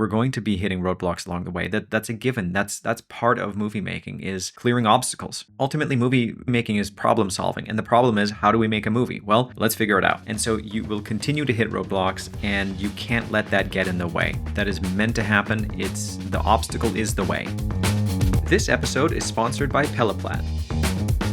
we're going to be hitting roadblocks along the way. That's a given. That's part of movie making, is clearing obstacles. Ultimately, movie making is problem solving. And the problem is, how do we make a movie? Well, let's figure it out. And so you will continue to hit roadblocks, and you can't let that get in the way. That is meant to happen. The obstacle is the way. This episode is sponsored by Pelleplat.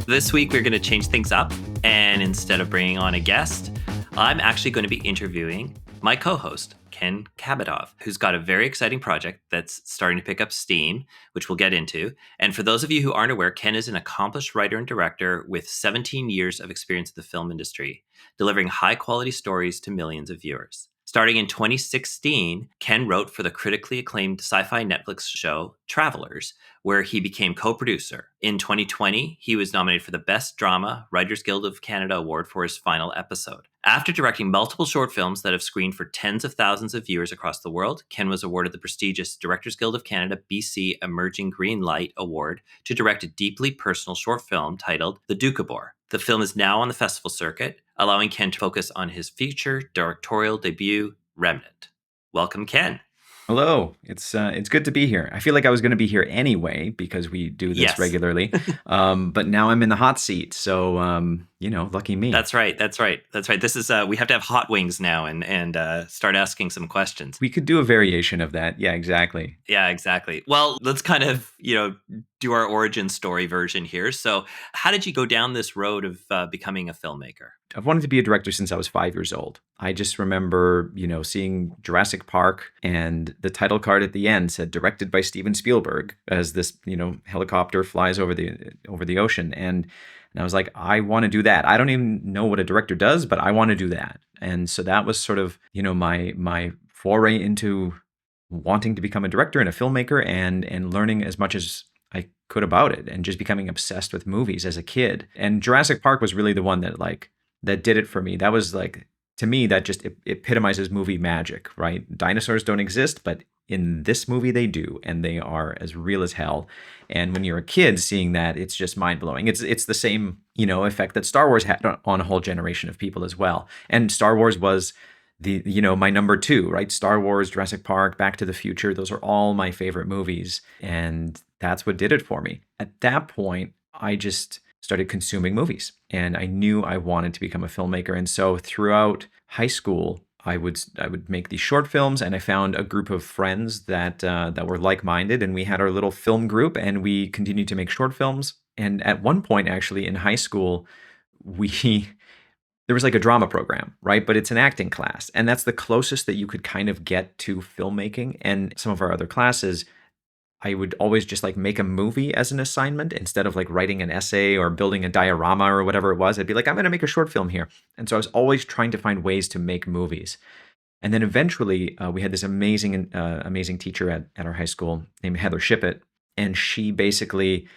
This week, we're going to change things up. And instead of bringing on a guest, I'm actually going to be interviewing my co-host, Ken Kabatoff, who's got a very exciting project that's starting to pick up steam, which we'll get into. And for those of you who aren't aware, Ken is an accomplished writer and director with 17 years of experience in the film industry, delivering high-quality stories to millions of viewers. Starting in 2016, Ken wrote for the critically acclaimed sci-fi Netflix show Travelers, where he became co-producer. In 2020, he was nominated for the Best Drama Writers Guild of Canada Award for his final episode. After directing multiple short films that have screened for tens of thousands of viewers across the world, Ken was awarded the prestigious Directors Guild of Canada BC Emerging Greenlight Award to direct a deeply personal short film titled The Doukhobor. The film is now on the festival circuit, allowing Ken to focus on his feature directorial debut, Remnant. Welcome, Ken. Hello. It's good to be here. I feel like I was going to be here anyway because we do this regularly. But now I'm in the hot seat. So, lucky me. That's right. This is we have to have hot wings now and start asking some questions. We could do a variation of that. Yeah, exactly. Well, let's kind of, do our origin story version here. So how did you go down this road of becoming a filmmaker? I've wanted to be a director since I was 5 years old. I just remember, seeing Jurassic Park, and the title card at the end said directed by Steven Spielberg, as this, helicopter flies over the ocean. And I was like, I want to do that. I don't even know what a director does, but I want to do that. And so that was sort of, my foray into wanting to become a director and a filmmaker, and learning as much as I could about it, and just becoming obsessed with movies as a kid. And Jurassic Park was really the one that did it for me. That was to me, that just epitomizes movie magic, right? Dinosaurs don't exist, but in this movie they do, and they are as real as hell. And when you're a kid seeing that, it's just mind-blowing. It's the same, effect that Star Wars had on a whole generation of people as well. And Star Wars was my number two, right? Star Wars, Jurassic Park, Back to the Future, those are all my favorite movies. And that's what did it for me. At that point, I just started consuming movies, and I knew I wanted to become a filmmaker. And so throughout high school, I would make these short films, and I found a group of friends that were like-minded, and we had our little film group, and we continued to make short films. And at one point, actually, in high school, there was like a drama program, right? But it's an acting class, and that's the closest that you could kind of get to filmmaking. And some of our other classes, I would always just make a movie as an assignment instead of writing an essay or building a diorama or whatever it was. I'd be like, I'm going to make a short film here. And so I was always trying to find ways to make movies. And then eventually we had this amazing teacher at our high school named Heather Shippett. And she basically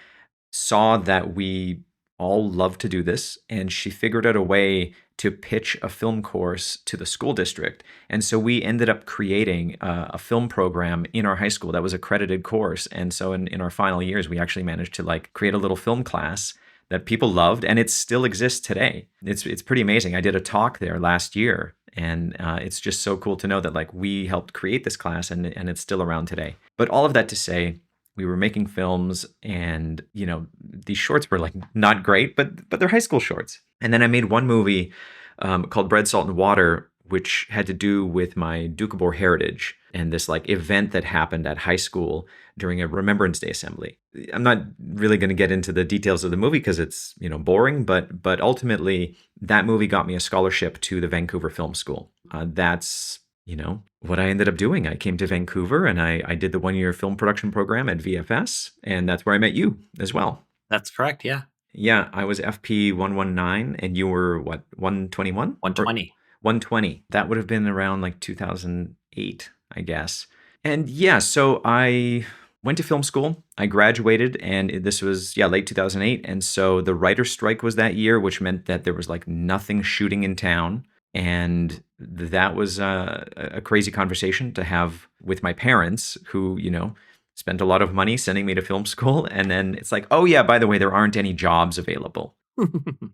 saw that we all love to do this, and she figured out a way to pitch a film course to the school district. And so we ended up creating a film program in our high school that was accredited course. And so in our final years, we actually managed to create a little film class that people loved, and it still exists today. It's pretty amazing. I did a talk there last year, and it's just so cool to know that we helped create this class, and it's still around today. But all of that to say, we were making films, and these shorts were not great, but they're high school shorts. And then I made one movie called Bread, Salt, and Water, which had to do with my Doukhobor heritage and this event that happened at high school during a Remembrance Day assembly. I'm not really going to get into the details of the movie because it's boring, but ultimately that movie got me a scholarship to the Vancouver Film School. That's what I ended up doing. I came to Vancouver, and I did the 1-year film production program at VFS, and that's where I met you as well. That's correct, yeah. Yeah, I was FP 119, and you were what, 121? 120. 120. That would have been around 2008, I guess. And yeah, so I went to film school. I graduated, and this was, late 2008. And so the writer's strike was that year, which meant that there was nothing shooting in town. And that was a crazy conversation to have with my parents, who, spent a lot of money sending me to film school. And then it's oh yeah, by the way, there aren't any jobs available.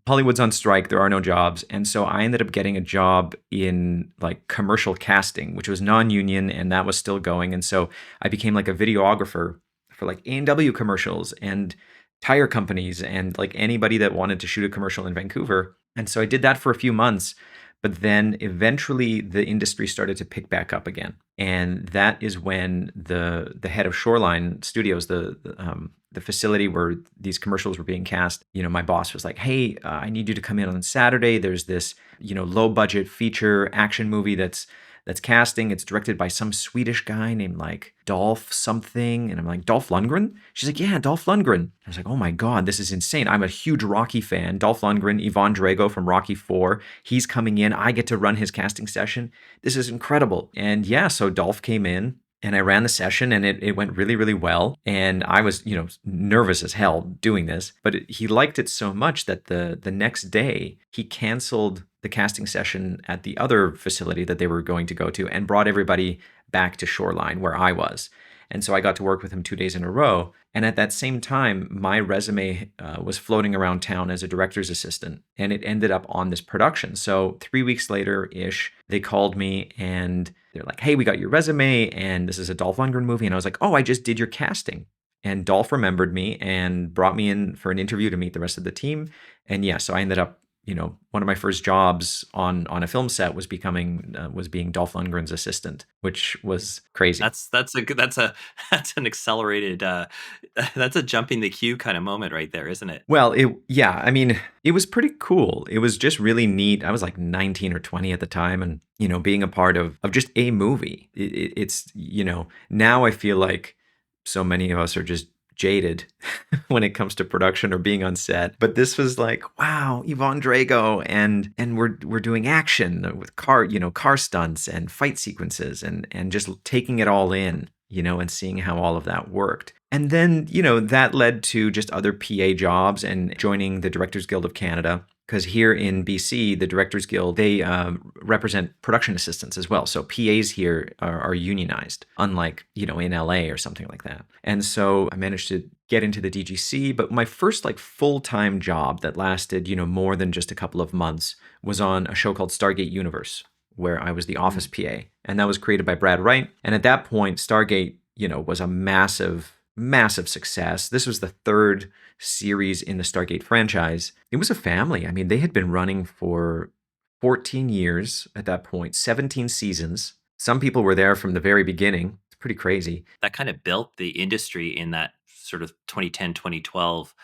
Hollywood's on strike, there are no jobs, and so I ended up getting a job in like commercial casting, which was non-union and that was still going. And so I became like a videographer for like A&W commercials and tire companies and like anybody that wanted to shoot a commercial in Vancouver. And so I did that for a few months, but then eventually the industry started to pick back up again. And that is when the head of Shoreline Studios, the facility where these commercials were being cast, my boss was like, "Hey, I need you to come in on Saturday. There's this, low budget feature action movie that's casting. It's directed by some Swedish guy named like Dolph something." And I'm like, "Dolph Lundgren?" She's like, "Yeah, Dolph Lundgren." I was like, "Oh my God, this is insane. I'm a huge Rocky fan. Dolph Lundgren, Ivan Drago from Rocky 4. He's coming in. I get to run his casting session. This is incredible." And yeah, so Dolph came in and I ran the session and it went really, really well. And I was, nervous as hell doing this, but he liked it so much that the next day he canceled the casting session at the other facility that they were going to go to and brought everybody back to Shoreline where I was. And so I got to work with him 2 days in a row. And at that same time, my resume was floating around town as a director's assistant, and it ended up on this production. So 3 weeks later ish, they called me and they're like, "Hey, we got your resume, and this is a Dolph Lundgren movie." And I was like, "Oh, I just did your casting." And Dolph remembered me and brought me in for an interview to meet the rest of the team. And yeah, so I ended up, one of my first jobs on a film set was being Dolph Lundgren's assistant, which was crazy. That's a good that's an accelerated that's a jumping the queue kind of moment right there, isn't it? Well, yeah, I mean, it was pretty cool. It was just really neat. I was like 19 or 20 at the time and, being a part of just a movie. It's, now I feel like so many of us are just jaded when it comes to production or being on set. But this was like, wow, Yvonne Drago and we're doing action with car stunts and fight sequences and just taking it all in, and seeing how all of that worked. And then, that led to just other PA jobs and joining the Directors Guild of Canada. Because here in BC, the Directors Guild, they represent production assistants as well. So PAs here are unionized, unlike, in LA or something like that. And so I managed to get into the DGC. But my first like full-time job that lasted, more than just a couple of months was on a show called Stargate Universe, where I was the office PA. And that was created by Brad Wright. And at that point, Stargate, was a massive, massive success. This was the third series in the Stargate franchise. It was a family. I mean, they had been running for 14 years at that point, 17 seasons. Some people were there from the very beginning. It's pretty crazy. That kind of built the industry in that sort of 2010, 2012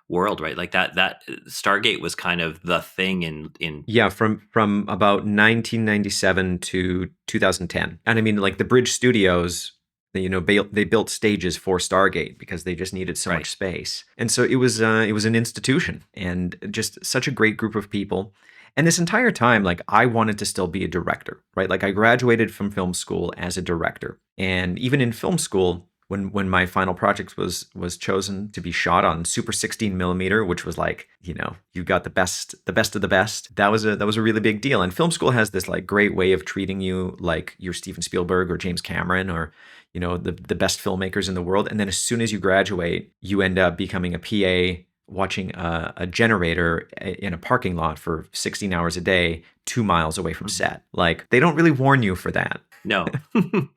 world, right? Like that Stargate was kind of the thing in Yeah, from about 1997 to 2010. And I mean, like the Bridge Studios, they built stages for Stargate because they just needed so right. much space. And so it was an institution and just such a great group of people. And this entire time, like I wanted to still be a director, right? Like I graduated from film school as a director. And even in film school, when my final project was chosen to be shot on Super 16 millimeter, which was like, you got the best of the best. That was a really big deal. And film school has this like great way of treating you like you're Steven Spielberg or James Cameron or, the best filmmakers in the world. And then as soon as you graduate, you end up becoming a PA watching a generator in a parking lot for 16 hours a day, 2 miles away from set. Like they don't really warn you for that. No.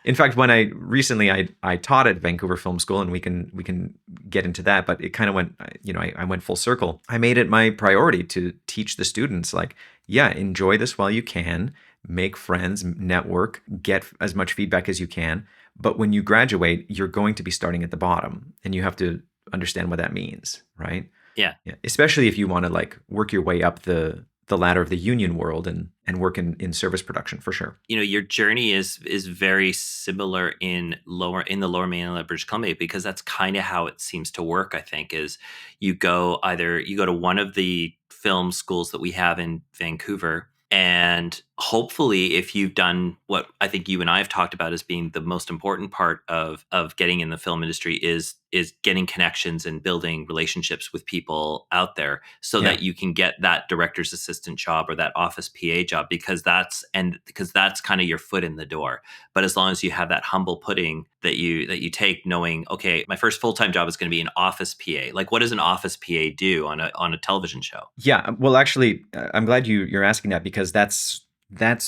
In fact, when I taught at Vancouver Film School, and we can get into that, but it kind of went, I went full circle. I made it my priority to teach the students, like, yeah, enjoy this while you can, make friends, network, get as much feedback as you can. But when you graduate, you're going to be starting at the bottom, and you have to understand what that means, right? Yeah. Yeah. Especially if you want to like work your way up the ladder of the union world and work in service production for sure. Your journey is very similar in the lower mainland of British Columbia, because that's kind of how it seems to work. I think is you go to one of the film schools that we have in Vancouver, and hopefully if you've done what I think you and I have talked about as being the most important part of getting in the film industry is is getting connections and building relationships with people out there so Yeah. that you can get that director's assistant job or that office PA job, because that's kind of your foot in the door. But as long as you have that humble pudding that you take, knowing, okay, my first full-time job is going to be an office PA. Like, what does an office PA do on a television show? Yeah, well, actually, I'm glad you're asking that because that's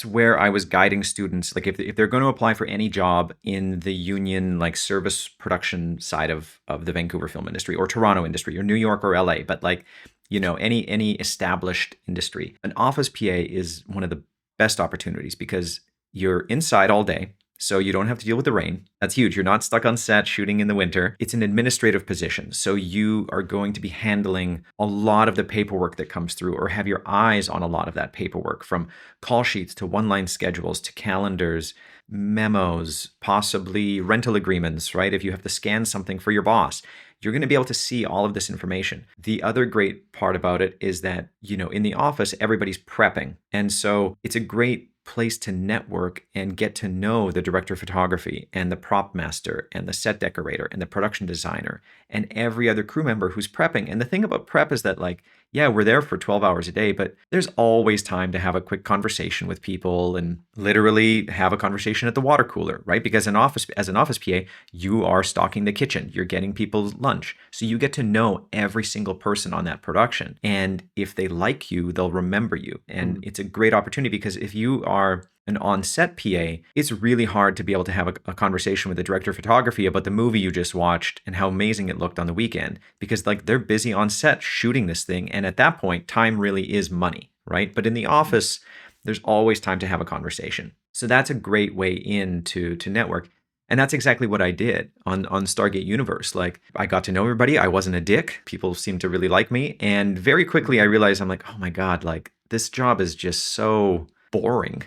where I was guiding students. Like, if they're going to apply for any job in the union, like service production side of the Vancouver film industry or Toronto industry or New York or LA, but like, any established industry, an office PA is one of the best opportunities because you're inside all day. So you don't have to deal with the rain. That's huge. You're not stuck on set shooting in the winter. It's an administrative position. So you are going to be handling a lot of the paperwork that comes through or have your eyes on a lot of that paperwork, from call sheets to one-line schedules to calendars, memos, possibly rental agreements, right? If you have to scan something for your boss, you're going to be able to see all of this information. The other great part about it is that, in the office, everybody's prepping. And so it's a great place to network and get to know the director of photography and the prop master and the set decorator and the production designer and every other crew member who's prepping. And the thing about prep is that, like, yeah, we're there for 12 hours a day, but there's always time to have a quick conversation with people and literally have a conversation at the water cooler, right? Because as an office PA, you are stocking the kitchen, you're getting people's lunch. So you get to know every single person on that production. And if they like you, they'll remember you. And it's a great opportunity because if you are an on-set PA, it's really hard to be able to have a conversation with the director of photography about the movie you just watched and how amazing it looked on the weekend, because like they're busy on set shooting this thing. And at that point, time really is money, right? But in the office, there's always time to have a conversation. So that's a great way in to network. And that's exactly what I did on Stargate Universe. Like, I got to know everybody. I wasn't a dick. People seemed to really like me. And very quickly I realized, I'm like, oh my God, like this job is just so boring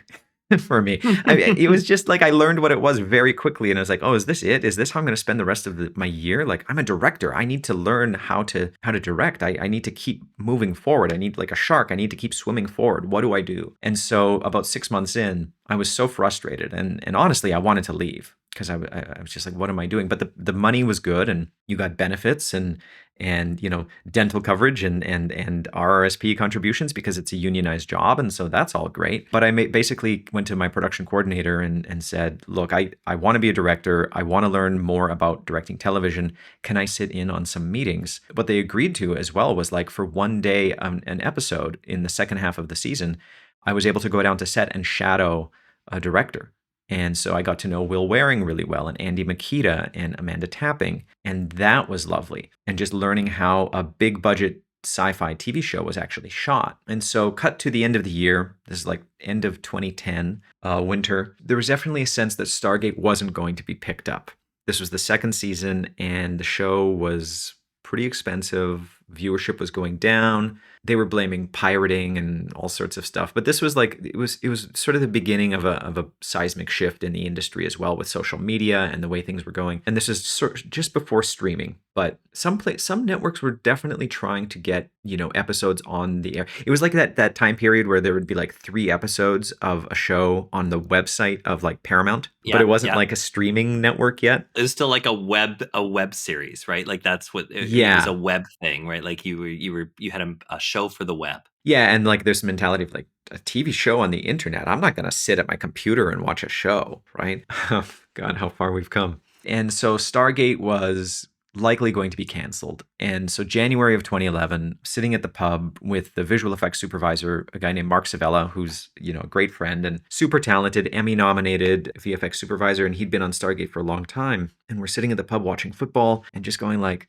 for me. It was just like I learned what it was very quickly, and I was like, "Oh, is this it? Is this how I'm going to spend the rest of my year? Like, I'm a director. I need to learn how to direct. I need to keep moving forward. I need, like a shark. I need to keep swimming forward. What do I do?" And so, about 6 months in, I was so frustrated, and honestly, I wanted to leave because I was just like, "What am I doing?" But the money was good, and you got benefits and dental coverage and RRSP contributions because it's a unionized job, and so that's all great. But I basically went to my production coordinator and said, look, I want to be a director. I want to learn more about directing television. Can I sit in on some meetings? What they agreed to as well was, like, for one day an episode in the second half of the season, I was able to go down to set and shadow a director. And so I got to know Will Waring really well, and Andy Makita and Amanda Tapping. And that was lovely. And just learning how a big budget sci-fi TV show was actually shot. And so cut to the end of the year, this is like end of 2010, winter, there was definitely a sense that Stargate wasn't going to be picked up. This was the second season and the show was pretty expensive. Viewership was going down. They were blaming pirating and all sorts of stuff. But this was like, it was sort of the beginning of a seismic shift in the industry as well, with social media and the way things were going. And this is just before streaming. But some networks were definitely trying to get, episodes on the air. It was like that time period where there would be like 3 episodes of a show on the website of like Paramount, but it wasn't like a streaming network yet. It was still like a web series, right? Like that's what it was, a web thing, right? Like you had a show for the web. Yeah, and like there's mentality of like a TV show on the internet. I'm not going to sit at my computer and watch a show, right? Oh, God, how far we've come. And so Stargate was likely going to be canceled. And so January of 2011, sitting at the pub with the visual effects supervisor, a guy named Mark Savella, who's, a great friend and super talented, Emmy-nominated VFX supervisor, and he'd been on Stargate for a long time. And we're sitting at the pub watching football and just going like,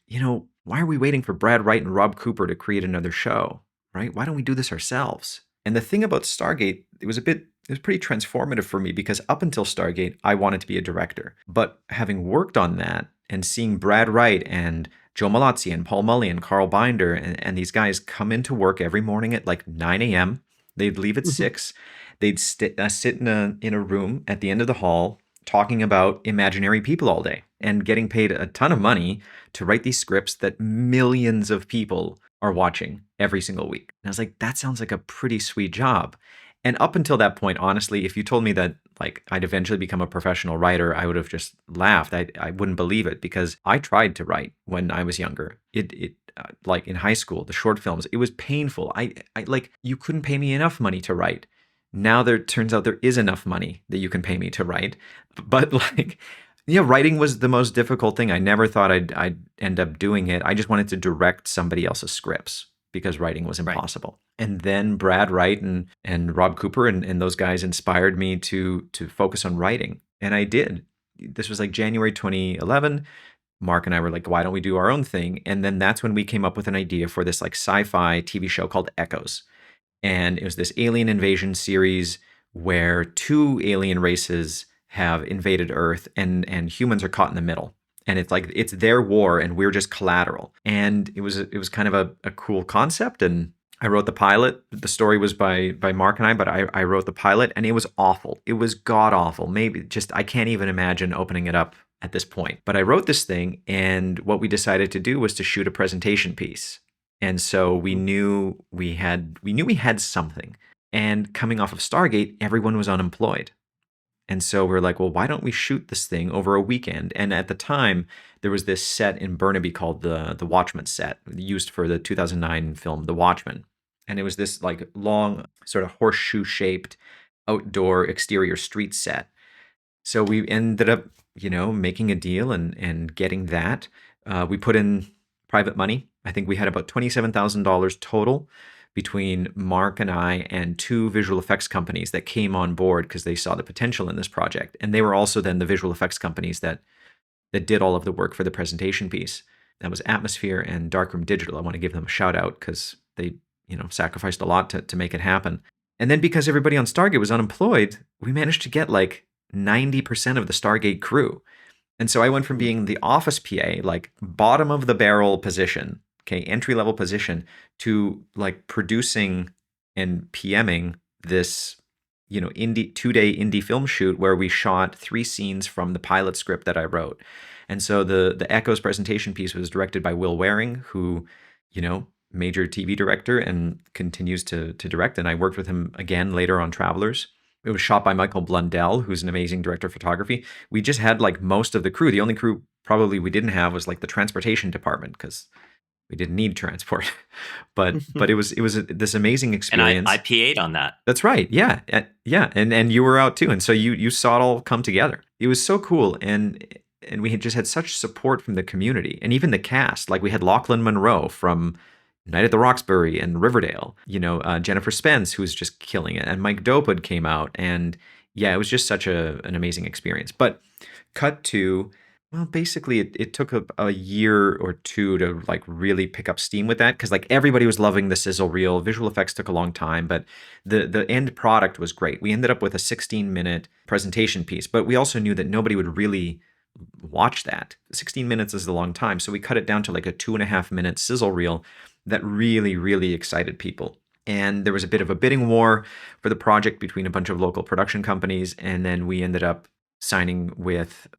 why are we waiting for Brad Wright and Rob Cooper to create another show, right? Why don't we do this ourselves? And the thing about Stargate, it was pretty transformative for me because up until Stargate, I wanted to be a director. But having worked on that and seeing Brad Wright and Joe Malazzi and Paul Mully and Carl Binder and these guys come into work every morning at like 9 a.m. They'd leave at 6. They'd sit in a room at the end of the hall talking about imaginary people all day and getting paid a ton of money to write these scripts that millions of people are watching every single week. And I was like, that sounds like a pretty sweet job. And up until that point, honestly, if you told me that like I'd eventually become a professional writer, I would have just laughed. I wouldn't believe it because I tried to write when I was younger. Like in high school, the short films, it was painful. I like, you couldn't pay me enough money to write. Now there turns out there is enough money that you can pay me to write. But like, yeah, writing was the most difficult thing. I never thought I'd end up doing it. I just wanted to direct somebody else's scripts because writing was Right. impossible. And then Brad Wright and Rob Cooper and those guys inspired me to focus on writing. And I did. This was like January 2011. Mark and I were like, why don't we do our own thing? And then that's when we came up with an idea for this like sci-fi TV show called Echoes. And it was this alien invasion series where two alien races have invaded Earth and humans are caught in the middle. And it's like it's their war and we're just collateral. And it was kind of a cool concept. And I wrote the pilot. The story was by Mark and I, but I wrote the pilot and it was awful. It was god awful. Maybe just I can't even imagine opening it up at this point. But I wrote this thing, and what we decided to do was to shoot a presentation piece. And so we knew we had something. And coming off of Stargate, everyone was unemployed. And so we're like, well, why don't we shoot this thing over a weekend? And at the time, there was this set in Burnaby called the Watchmen set, used for the 2009 film The Watchmen. And it was this like long, sort of horseshoe shaped outdoor exterior street set. So we ended up, making a deal and getting that. We put in private money. I think we had about $27,000 total between Mark and I and two visual effects companies that came on board because they saw the potential in this project. And they were also then the visual effects companies that did all of the work for the presentation piece. That was Atmosphere and Darkroom Digital. I want to give them a shout out because they, sacrificed a lot to make it happen. And then because everybody on Stargate was unemployed, we managed to get like 90% of the Stargate crew. And so I went from being the office PA, like bottom of the barrel position, okay, entry level position, to like producing and PMing this, indie 2-day indie film shoot where we shot 3 scenes from the pilot script that I wrote. And so the Echoes presentation piece was directed by Will Waring, who, major TV director and continues to direct. And I worked with him again later on Travelers. It was shot by Michael Blundell, who's an amazing director of photography. We just had like most of the crew. The only crew probably we didn't have was like the transportation department because we didn't need transport. but it was this amazing And I experience. PA'd on that. That's right. Yeah. Yeah. And you were out too. And so you saw it all come together. It was so cool. And we had just had such support from the community and even the cast. Like we had Lachlan Monroe from Night at the Roxbury and Riverdale, Jennifer Spence, who was just killing it. And Mike Dopud came out. And yeah, it was just such an amazing experience. But cut to, well, basically it took a year or two to like really pick up steam with that because like everybody was loving the sizzle reel. Visual effects took a long time, but the end product was great. We ended up with a 16-minute presentation piece, but we also knew that nobody would really watch that. 16 minutes is a long time, so we cut it down to like a 2.5-minute sizzle reel that really, really excited people. And there was a bit of a bidding war for the project between a bunch of local production companies, and then we ended up signing with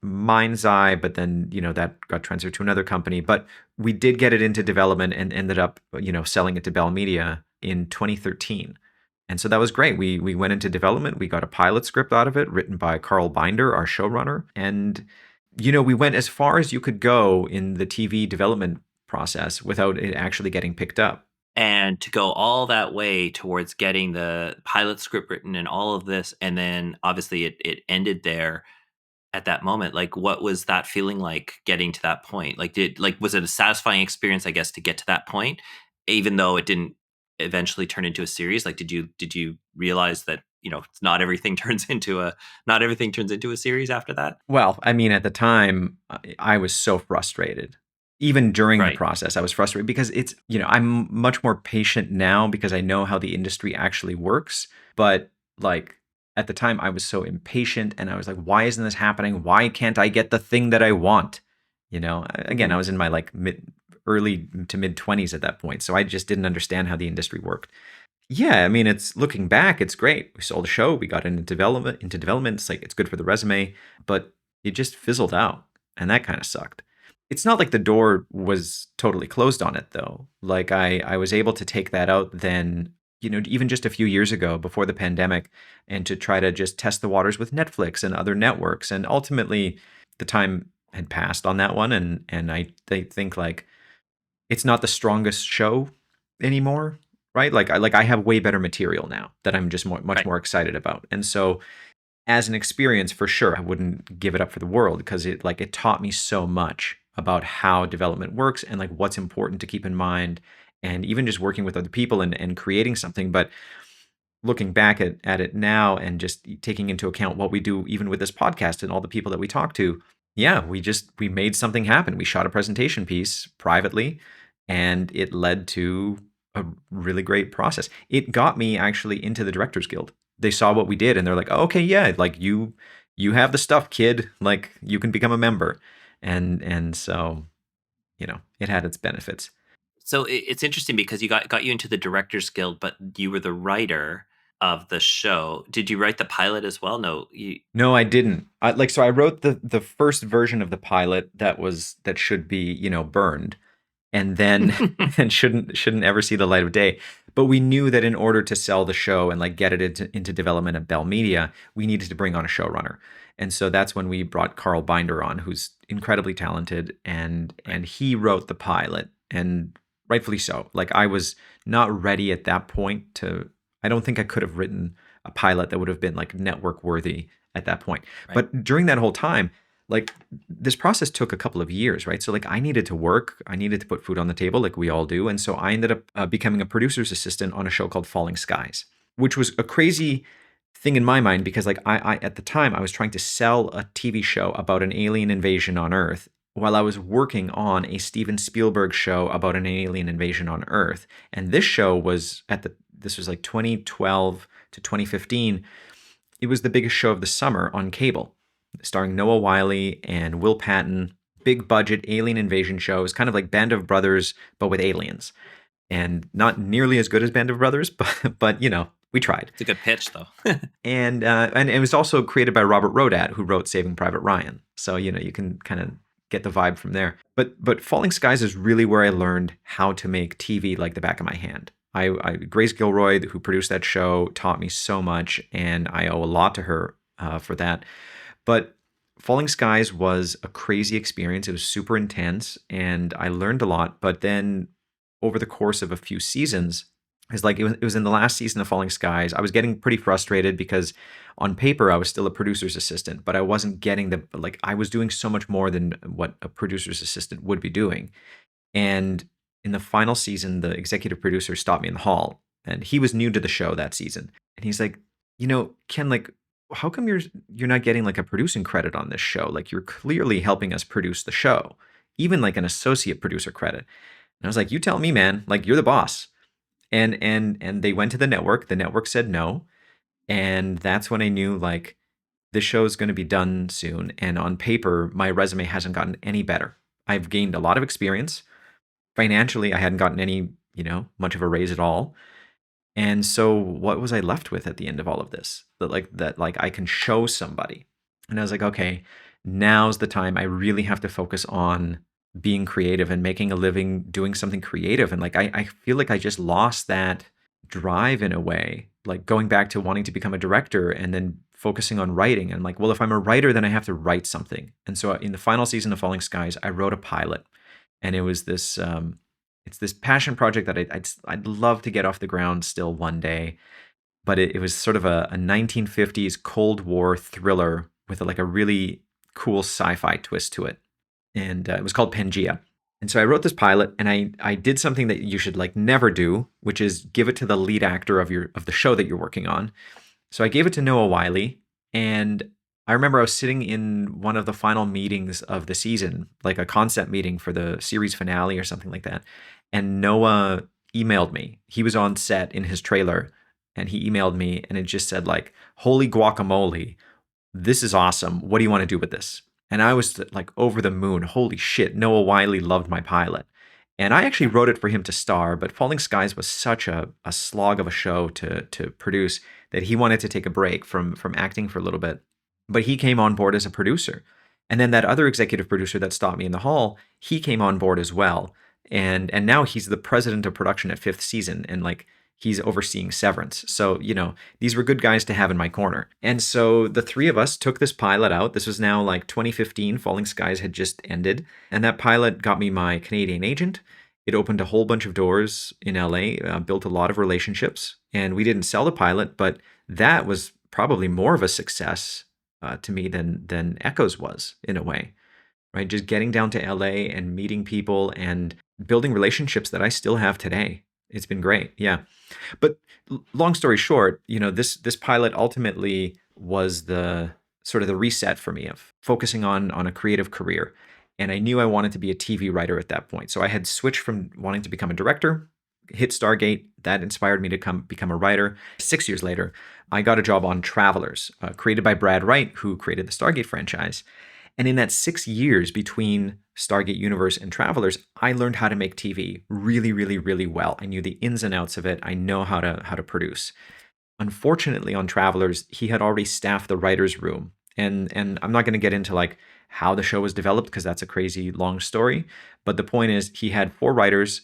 Mind's Eye, but then that got transferred to another company. But we did get it into development and ended up selling it to Bell Media in 2013. And so that was great. We went into development. We got a pilot script out of it, written by Carl Binder, our showrunner, and we went as far as you could go in the TV development process without it actually getting picked up. And to go all that way towards getting the pilot script written and all of this, and then obviously it ended there at that moment. Like, what was that feeling like getting to that point? Like, was it a satisfying experience, I guess, to get to that point, even though it didn't eventually turn into a series? Like, did you realize that not everything turns into a series after that? Well, I mean, at the time, I was so frustrated. Even during the Right. process, I was frustrated because it's, I'm much more patient now because I know how the industry actually works. But like at the time, I was so impatient and I was like, why isn't this happening? Why can't I get the thing that I want? Again, I was in my like early to mid 20s at that point. So I just didn't understand how the industry worked. Yeah, I mean, it's looking back, it's great. We sold a show, we got into development. It's like it's good for the resume, but it just fizzled out, and that kind of sucked. It's not like the door was totally closed on it though. Like I was able to take that out then even just a few years ago before the pandemic, and to try to just test the waters with Netflix and other networks. And ultimately, the time had passed on that one, and I think like it's not the strongest show anymore, right? Like I have way better material now that I'm just much Right. more excited about. And so as an experience, for sure, I wouldn't give it up for the world, because it taught me so much about how development works and like what's important to keep in mind, and even just working with other people and creating something. But looking back at it now and just taking into account what we do even with this podcast and all the people that we talk to, yeah, we made something happen. We shot a presentation piece privately, and it led to a really great process. It got me actually into the Directors Guild. They saw what we did and they're like, oh, okay, yeah, like you have the stuff, kid, like you can become a member. And so, it had its benefits. So it's interesting because you got you into the Directors Guild, but you were the writer of the show. Did you write the pilot as well? No, you. No, I didn't. So I wrote the first version of the pilot that should be, burned, and then and shouldn't ever see the light of day. But we knew that in order to sell the show and like get it into development at Bell Media, we needed to bring on a showrunner. And so that's when we brought Carl Binder on, who's incredibly talented, and Right. and he wrote the pilot, and rightfully so. Like I was not ready at that point to I don't think I could have written a pilot that would have been like network worthy at that point. Right. But during that whole time, like this process took a couple of years, right? So like I needed to work, I needed to put food on the table, like we all do, and so I ended up becoming a producer's assistant on a show called Falling Skies, which was a crazy thing in my mind, because like I at the time I was trying to sell a TV show about an alien invasion on Earth while I was working on a Steven Spielberg show about an alien invasion on Earth. And this show was this was like 2012 to 2015. It was the biggest show of the summer on cable, starring Noah Wyle and Will Patton. Big budget alien invasion show. It was kind of like Band of Brothers, but with aliens. And not nearly as good as Band of Brothers, but we tried. It's a good pitch, though. And it was also created by Robert Rodat, who wrote Saving Private Ryan. So you can kind of get the vibe from there. But Falling Skies is really where I learned how to make TV like the back of my hand. Grace Gilroy, who produced that show, taught me so much, and I owe a lot to her for that. But Falling Skies was a crazy experience. It was super intense, and I learned a lot. But then over the course of a few seasons, it was in the last season of Falling Skies, I was getting pretty frustrated because on paper I was still a producer's assistant, but I wasn't getting I was doing so much more than what a producer's assistant would be doing. And in the final season, the executive producer stopped me in the hall, and he was new to the show that season. And he's like, Ken, like, how come you're not getting like a producing credit on this show? Like, you're clearly helping us produce the show, even like an associate producer credit. And I was like, you tell me, man. Like, you're the boss. And they went to the network. The network said no, and that's when I knew like this show is going to be done soon. And on paper, my resume hasn't gotten any better. I've gained a lot of experience. Financially, I hadn't gotten any, much of a raise at all. And so what was I left with at the end of all of this? That I can show somebody. And I was like, okay, now's the time. I really have to focus on being creative and making a living doing something creative. And like I feel like I just lost that drive in a way, like going back to wanting to become a director and then focusing on writing. And like, well, if I'm a writer, then I have to write something. And so in the final season of Falling Skies, I wrote a pilot, and it was this it's this passion project that I'd love to get off the ground still one day. But it was sort of a 1950s Cold War thriller with like a really cool sci-fi twist to it. And it was called Pangea. And so I wrote this pilot, and I did something that you should like never do, which is give it to the lead actor of the show that you're working on. So I gave it to Noah Wyle, and I remember I was sitting in one of the final meetings of the season, like a concept meeting for the series finale or something like that. And Noah emailed me. He was on set in his trailer, and he emailed me, and it just said like, "Holy guacamole, this is awesome. What do you want to do with this?" And I was like over the moon. Holy shit, Noah Wyle loved my pilot. And I actually wrote it for him to star, but Falling Skies was such a slog of a show to produce that he wanted to take a break from acting for a little bit. But he came on board as a producer. And then that other executive producer that stopped me in the hall, he came on board as well. And now he's the president of production at Fifth Season. And like He's overseeing Severance. So, these were good guys to have in my corner. And so the three of us took this pilot out. This was now like 2015. Falling Skies had just ended. And that pilot got me my Canadian agent. It opened a whole bunch of doors in LA, built a lot of relationships. And we didn't sell the pilot, but that was probably more of a success to me than Echoes was in a way, right? Just getting down to LA and meeting people and building relationships that I still have today. It's been great. Yeah. But long story short, this pilot ultimately was the sort of the reset for me of focusing on a creative career. And I knew I wanted to be a TV writer at that point. So I had switched from wanting to become a director, hit Stargate. That inspired me to become a writer. 6 years later, I got a job on Travelers, created by Brad Wright, who created the Stargate franchise. And in that 6 years between Stargate Universe and Travelers, I learned how to make TV really, really, really well. I knew the ins and outs of it. I know how to produce. Unfortunately, on Travelers, he had already staffed the writers' room. And I'm not going to get into like how the show was developed because that's a crazy long story. But the point is, he had 4 writers.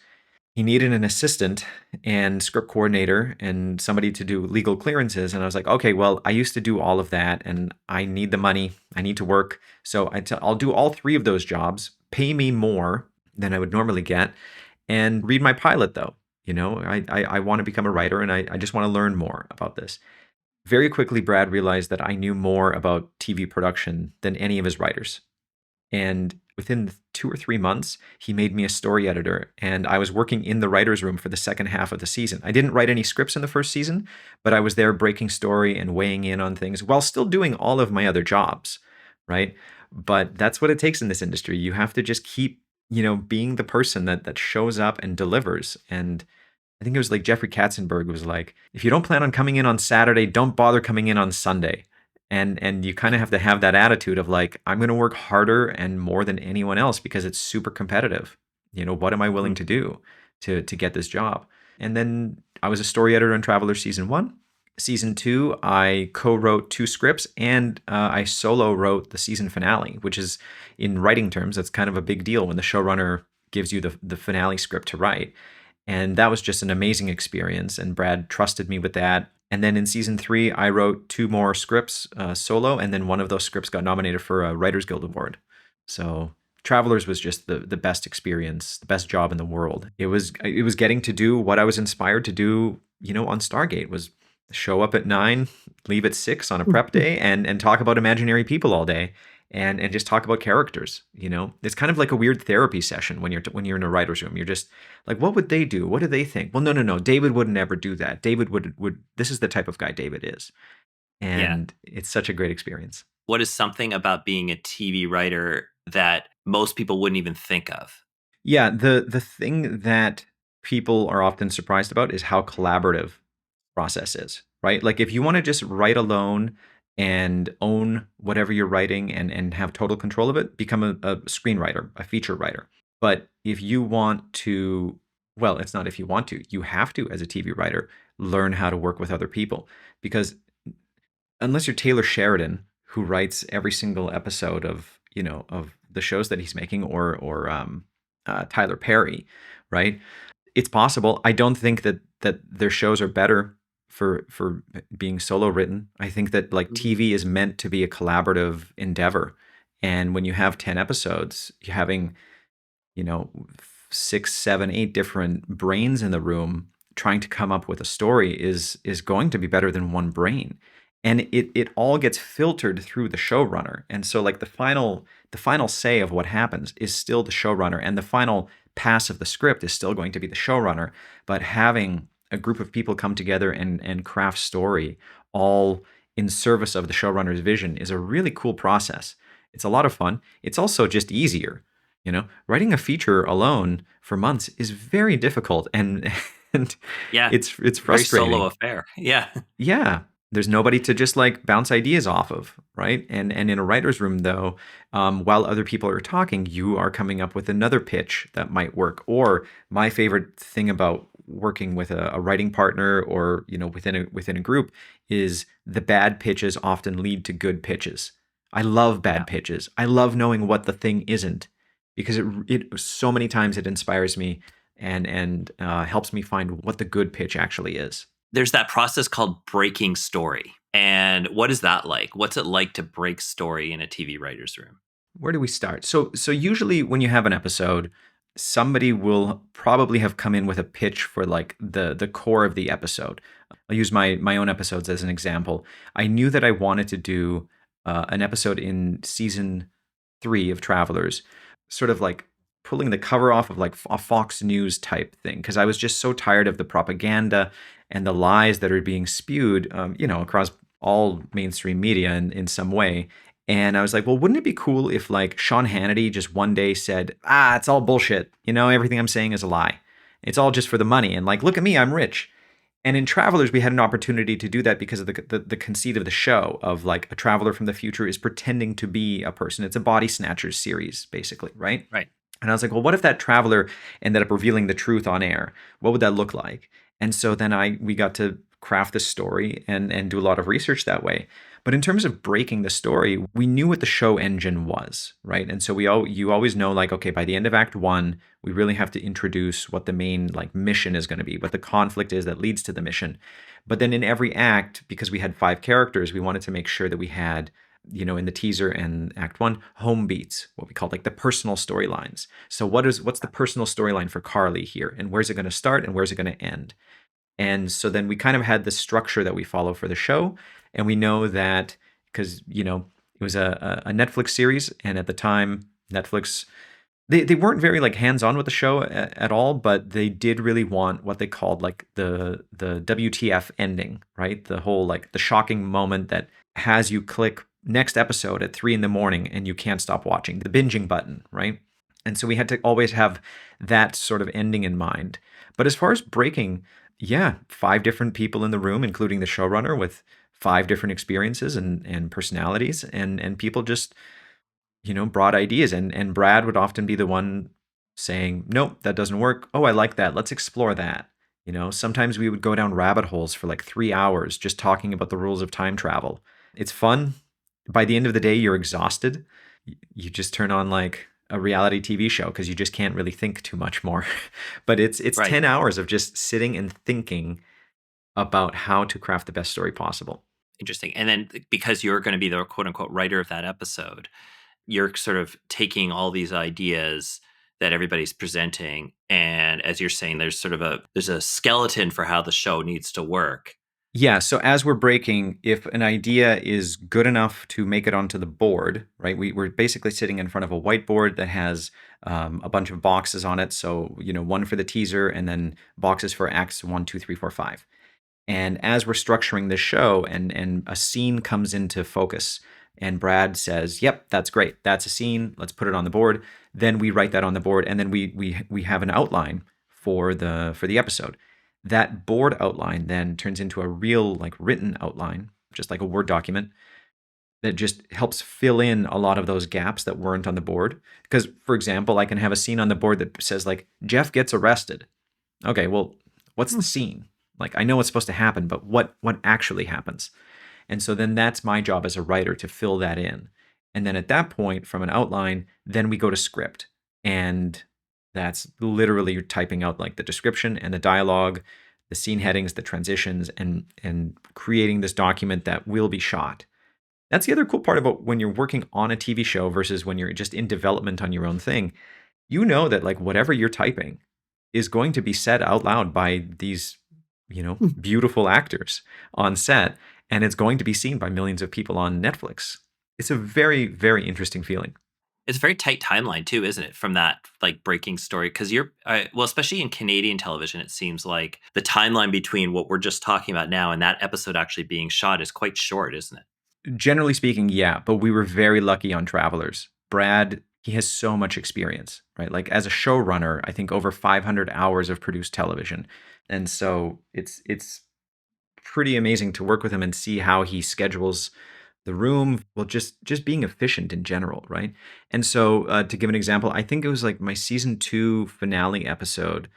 He needed an assistant and script coordinator and somebody to do legal clearances. And I was like, okay, well, I used to do all of that and I need the money. I need to work. So I'll do all 3 of those jobs, pay me more than I would normally get, and read my pilot though. I want to become a writer and I just want to learn more about this. Very quickly, Brad realized that I knew more about TV production than any of his writers. And within 2 or 3 months, he made me a story editor, and I was working in the writer's room for the second half of the season. I didn't write any scripts in the first season, but I was there breaking story and weighing in on things while still doing all of my other jobs, right? But that's what it takes in this industry. You have to just keep, being the person that shows up and delivers. And I think it was like Jeffrey Katzenberg was like, if you don't plan on coming in on Saturday, don't bother coming in on Sunday. And you kind of have to have that attitude of like, I'm going to work harder and more than anyone else because it's super competitive. What am I willing to do to get this job? And then I was a story editor on Traveler season 1. Season 2, I co-wrote 2 scripts and I solo wrote the season finale, which is, in writing terms, that's kind of a big deal when the showrunner gives you the finale script to write. And that was just an amazing experience. And Brad trusted me with that. And then in season 3, I wrote 2 more scripts solo. And then one of those scripts got nominated for a Writers Guild Award. So Travelers was just the best experience, the best job in the world. It was getting to do what I was inspired to do, on Stargate, was show up at 9, leave at 6 on a prep day and talk about imaginary people all day. And just talk about characters. It's kind of like a weird therapy session when you're in a writer's room. You're just like, what would they do? What do they think? Well, no. David would never do that. David would. This is the type of guy David is, and It's such a great experience. What is something about being a TV writer that most people wouldn't even think of? Yeah, the thing that people are often surprised about is how collaborative process is, right? Like if you want to just write alone and own whatever you're writing and have total control of it, become a screenwriter, a feature writer. But if you want to, well, it's not if you want to, you have to, as a TV writer, learn how to work with other people. Because unless you're Taylor Sheridan, who writes every single episode of the shows that he's making, or Tyler Perry, right? It's possible. I don't think that their shows are better for being solo written. I think that like TV is meant to be a collaborative endeavor. And when you have 10 episodes, you're having, 6, 7, 8 different brains in the room trying to come up with a story is going to be better than one brain. And it all gets filtered through the showrunner. And so like the final say of what happens is still the showrunner, and the final pass of the script is still going to be the showrunner. But having a group of people come together and craft story all in service of the showrunner's vision is a really cool process. It's a lot of fun. It's also just easier. Writing a feature alone for months is very difficult, and it's frustrating. Very solo affair. Yeah. Yeah. There's nobody to just like bounce ideas off of, right? And in a writer's room, though, while other people are talking, you are coming up with another pitch that might work. Or my favorite thing about working with a writing partner, or within a group, is the bad pitches often lead to good pitches. I love bad pitches. I love knowing what the thing isn't, because it so many times it inspires me and helps me find what the good pitch actually is. There's that process called breaking story. And what is that like? What's it like to break story in a TV writer's room? Where do we start? So usually when you have an episode, somebody will probably have come in with a pitch for like the core of the episode. I'll use my own episodes as an example. I knew that I wanted to do an episode in season 3 of Travelers, sort of like pulling the cover off of like a Fox News type thing, because I was just so tired of the propaganda and the lies that are being spewed, across all mainstream media in some way. And I was like, well, wouldn't it be cool if like Sean Hannity just one day said, it's all bullshit. Everything I'm saying is a lie. It's all just for the money. And like, look at me, I'm rich. And in Travelers, we had an opportunity to do that because of the conceit of the show of like a traveler from the future is pretending to be a person. It's a body snatchers series, basically, right? Right. And I was like, well, what if that traveler ended up revealing the truth on air? What would that look like? And so then we got to craft this story and do a lot of research that way. But in terms of breaking the story, we knew what the show engine was, right? And so you always know like, okay, by the end of Act 1, we really have to introduce what the main like mission is going to be, what the conflict is that leads to the mission. But then in every act, because we had 5 characters, we wanted to make sure that we had, in the teaser and Act 1, home beats, what we call like the personal storylines. So what's the personal storyline for Carly here, and where's it going to start and where's it going to end? And so then we kind of had the structure that we follow for the show. And we know that because, it was a Netflix series. And at the time, Netflix, they weren't very like hands-on with the show at all, but they did really want what they called like the WTF ending, right? The whole like the shocking moment that has you click next episode at 3 a.m. and you can't stop watching, the binging button, right? And so we had to always have that sort of ending in mind. But as far as breaking, yeah, 5 different people in the room, including the showrunner, with 5 different experiences and personalities, and people just, brought ideas, and Brad would often be the one saying, "Nope, that doesn't work. Oh, I like that. Let's explore that." Sometimes we would go down rabbit holes for like 3 hours just talking about the rules of time travel. It's fun. By the end of the day, you're exhausted. You just turn on like a reality TV show because you just can't really think too much more. But it's Right. 10 hours of just sitting and thinking about how to craft the best story possible. Interesting. And then because you're going to be the quote unquote writer of that episode, you're sort of taking all these ideas that everybody's presenting, and as you're saying, there's a skeleton for how the show needs to work. Yeah, so as we're breaking, if an idea is good enough to make it onto the board, right? We're basically sitting in front of a whiteboard that has a bunch of boxes on it. So, one for the teaser and then boxes for acts 1, 2, 3, 4, 5. And as we're structuring the show and a scene comes into focus and Brad says, "Yep, that's great. That's a scene. Let's put it on the board." Then we write that on the board and then we have an outline for the episode. That board outline then turns into a real like written outline, just like a Word document that just helps fill in a lot of those gaps that weren't on the board. Because for example, I can have a scene on the board that says like Jeff gets arrested. Okay, well, what's the scene? Like I know what's supposed to happen, but what actually happens? And so then that's my job as a writer to fill that in. And then at that point, from an outline, then we go to script. And that's literally typing out like the description and the dialogue, the scene headings, the transitions, and creating this document that will be shot. That's the other cool part about when you're working on a TV show versus when you're just in development on your own thing. You know that like whatever you're typing is going to be said out loud by these, beautiful actors on set, and it's going to be seen by millions of people on Netflix. It's a very, very interesting feeling. It's a very tight timeline too, isn't it? From that like breaking story, because well, especially in Canadian television, it seems like the timeline between what we're just talking about now and that episode actually being shot is quite short, isn't it? Generally speaking, yeah, but we were very lucky on Travelers. Brad, he has so much experience, right? Like as a showrunner, I think over 500 hours of produced television. And so it's pretty amazing to work with him and see how he schedules the room. Well, just being efficient in general, right? And so to give an example, I think it was like my season 2 finale episode.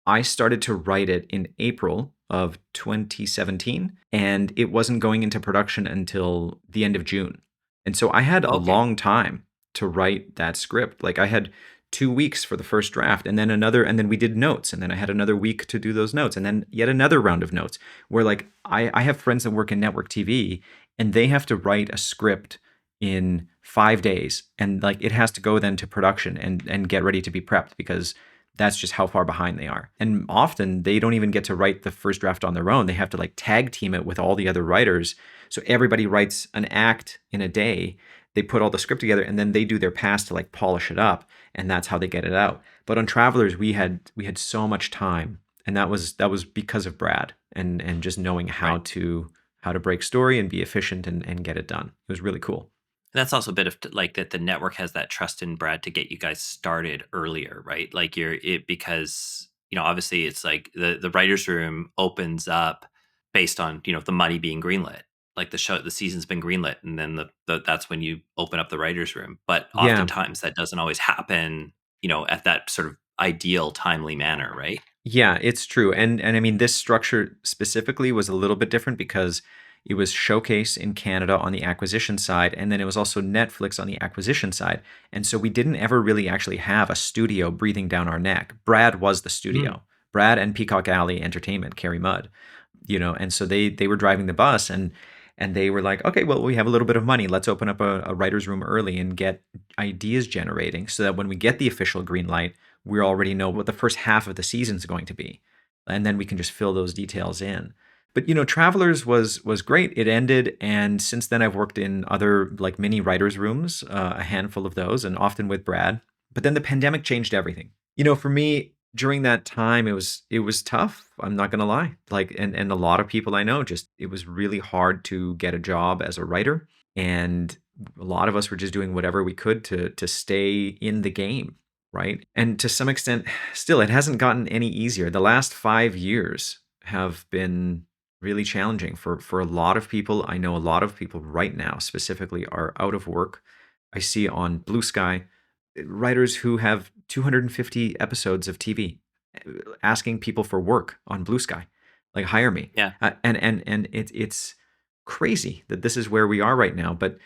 I started to write it in April of 2017, and it wasn't going into production until the end of June. And so I had a Okay. long time to write that script. Like I had 2 weeks for the first draft, and then we did notes, and then I had another week to do those notes, and then yet another round of notes. Where like I have friends that work in network TV, and they have to write a script in 5 days, and like it has to go then to production and get ready to be prepped, because that's just how far behind they are. And often they don't even get to write the first draft on their own. They have to like tag team it with all the other writers. So everybody writes an act in a day. They put all the script together, and then they do their pass to like polish it up, and that's how they get it out. But on Travelers, we had so much time, and that was because of Brad and just knowing how to break story and be efficient and get it done. It was really cool. That's also a bit of like that the network has that trust in Brad to get you guys started earlier, right? Like because, obviously it's like the writer's room opens up based on, the money being greenlit. Like the season's been greenlit, and then that's when you open up the writer's room. But oftentimes that doesn't always happen, at that sort of ideal, timely manner, right? Yeah, it's true. And I mean, this structure specifically was a little bit different because it was Showcase in Canada on the acquisition side, and then it was also Netflix on the acquisition side. And so we didn't ever really actually have a studio breathing down our neck. Brad was the studio. Brad and Peacock Alley Entertainment, Carrie Mudd, and so they were driving the bus, and they were like, okay, well, we have a little bit of money. Let's open up a writer's room early and get ideas generating, so that when we get the official green light, we already know what the first half of the season is going to be. And then we can just fill those details in. But, Travelers was great. It ended, and since then I've worked in other like mini writers' rooms, a handful of those, and often with Brad. But then the pandemic changed everything. For me, during that time, it was tough. I'm not gonna lie. Like, and a lot of people I know, just it was really hard to get a job as a writer, and a lot of us were just doing whatever we could to stay in the game, right? And to some extent, still, it hasn't gotten any easier. The last 5 years have been really challenging for a lot of people. I know a lot of people right now specifically are out of work. I see on Blue Sky writers who have 250 episodes of TV asking people for work on Blue Sky, like hire me. Yeah. And it's crazy that this is where we are right now. But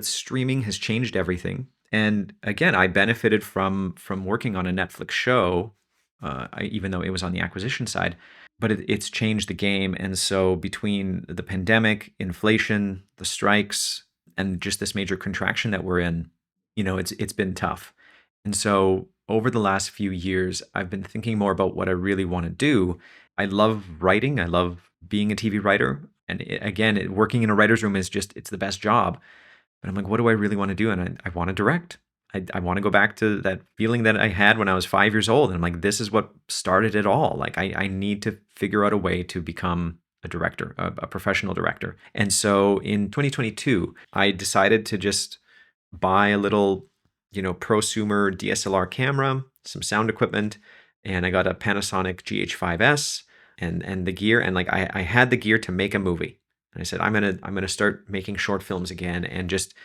streaming has changed everything. And again, I benefited from working on a Netflix show, even though it was on the acquisition side. But it's changed the game. And so between the pandemic, inflation, the strikes, and just this major contraction that we're in, it's been tough. And so over the last few years, I've been thinking more about what I really want to do. I love writing. I love being a TV writer. And working in a writer's room it's the best job. But I'm like, what do I really want to do? And I want to direct. I want to go back to that feeling that I had when I was 5 years old. And I'm like, this is what started it all. Like, I need to figure out a way to become a director, a professional director. And so in 2022, I decided to just buy a little, prosumer DSLR camera, some sound equipment, and I got a Panasonic GH5S and the gear. And like, I had the gear to make a movie. And I said, I'm gonna start making short films again and just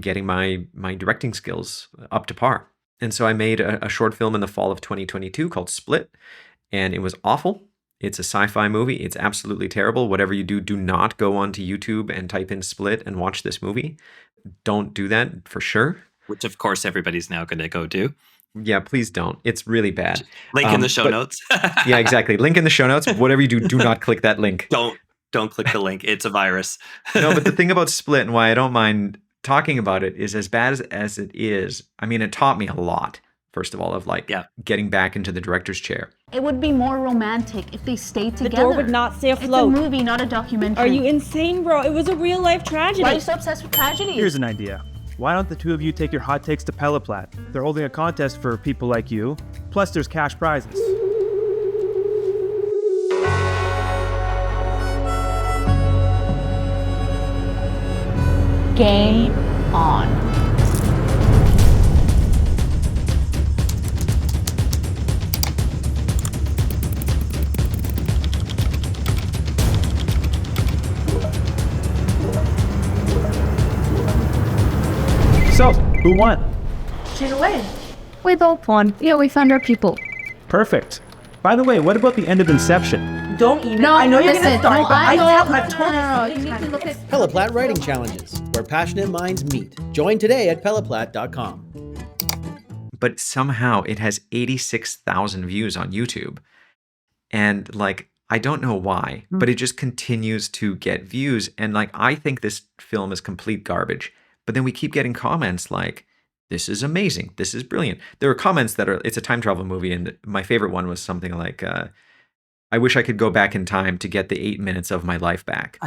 getting my directing skills up to par. And so I made a short film in the fall of 2022 called Split, and it was awful. It's a sci-fi movie. It's absolutely terrible. Whatever you do, do not go onto YouTube and type in Split and watch this movie. Don't do that for sure. Which, of course, everybody's now going to go do. Yeah, please don't. It's really bad. Link in the show notes. Yeah, exactly. Link in the show notes. Whatever you do, do not click that link. Don't click the link. It's a virus. No, but the thing about Split and why I don't mind talking about it is, as bad as it is, I mean, it taught me a lot, first of all, of getting back into the director's chair. It would be more romantic if they stayed together. The door would not stay afloat. It's a movie, not a documentary. Are you insane, bro? It was a real life tragedy. Why are you so obsessed with tragedy? Here's an idea. Why don't the two of you take your hot takes to Pelleplat? They're holding a contest for people like you. Plus, there's cash prizes. Game on. So, who won? Straight away. We both won. Yeah, we found our people. Perfect. By the way, what about the end of Inception? Don't even. No, I know you're listen, going to start, no, but I know. I've told No, you. you need to look at... Pelleplat Writing Challenges, where passionate minds meet. Join today at pelleplat.com. but somehow it has 86,000 views on YouTube. And like, I don't know why, but it just continues to get views. And like, I think this film is complete garbage. But then we keep getting comments like, this is amazing. This is brilliant. There are comments that are, it's a time travel movie. And my favorite one was something like, I wish I could go back in time to get the 8 minutes of my life back.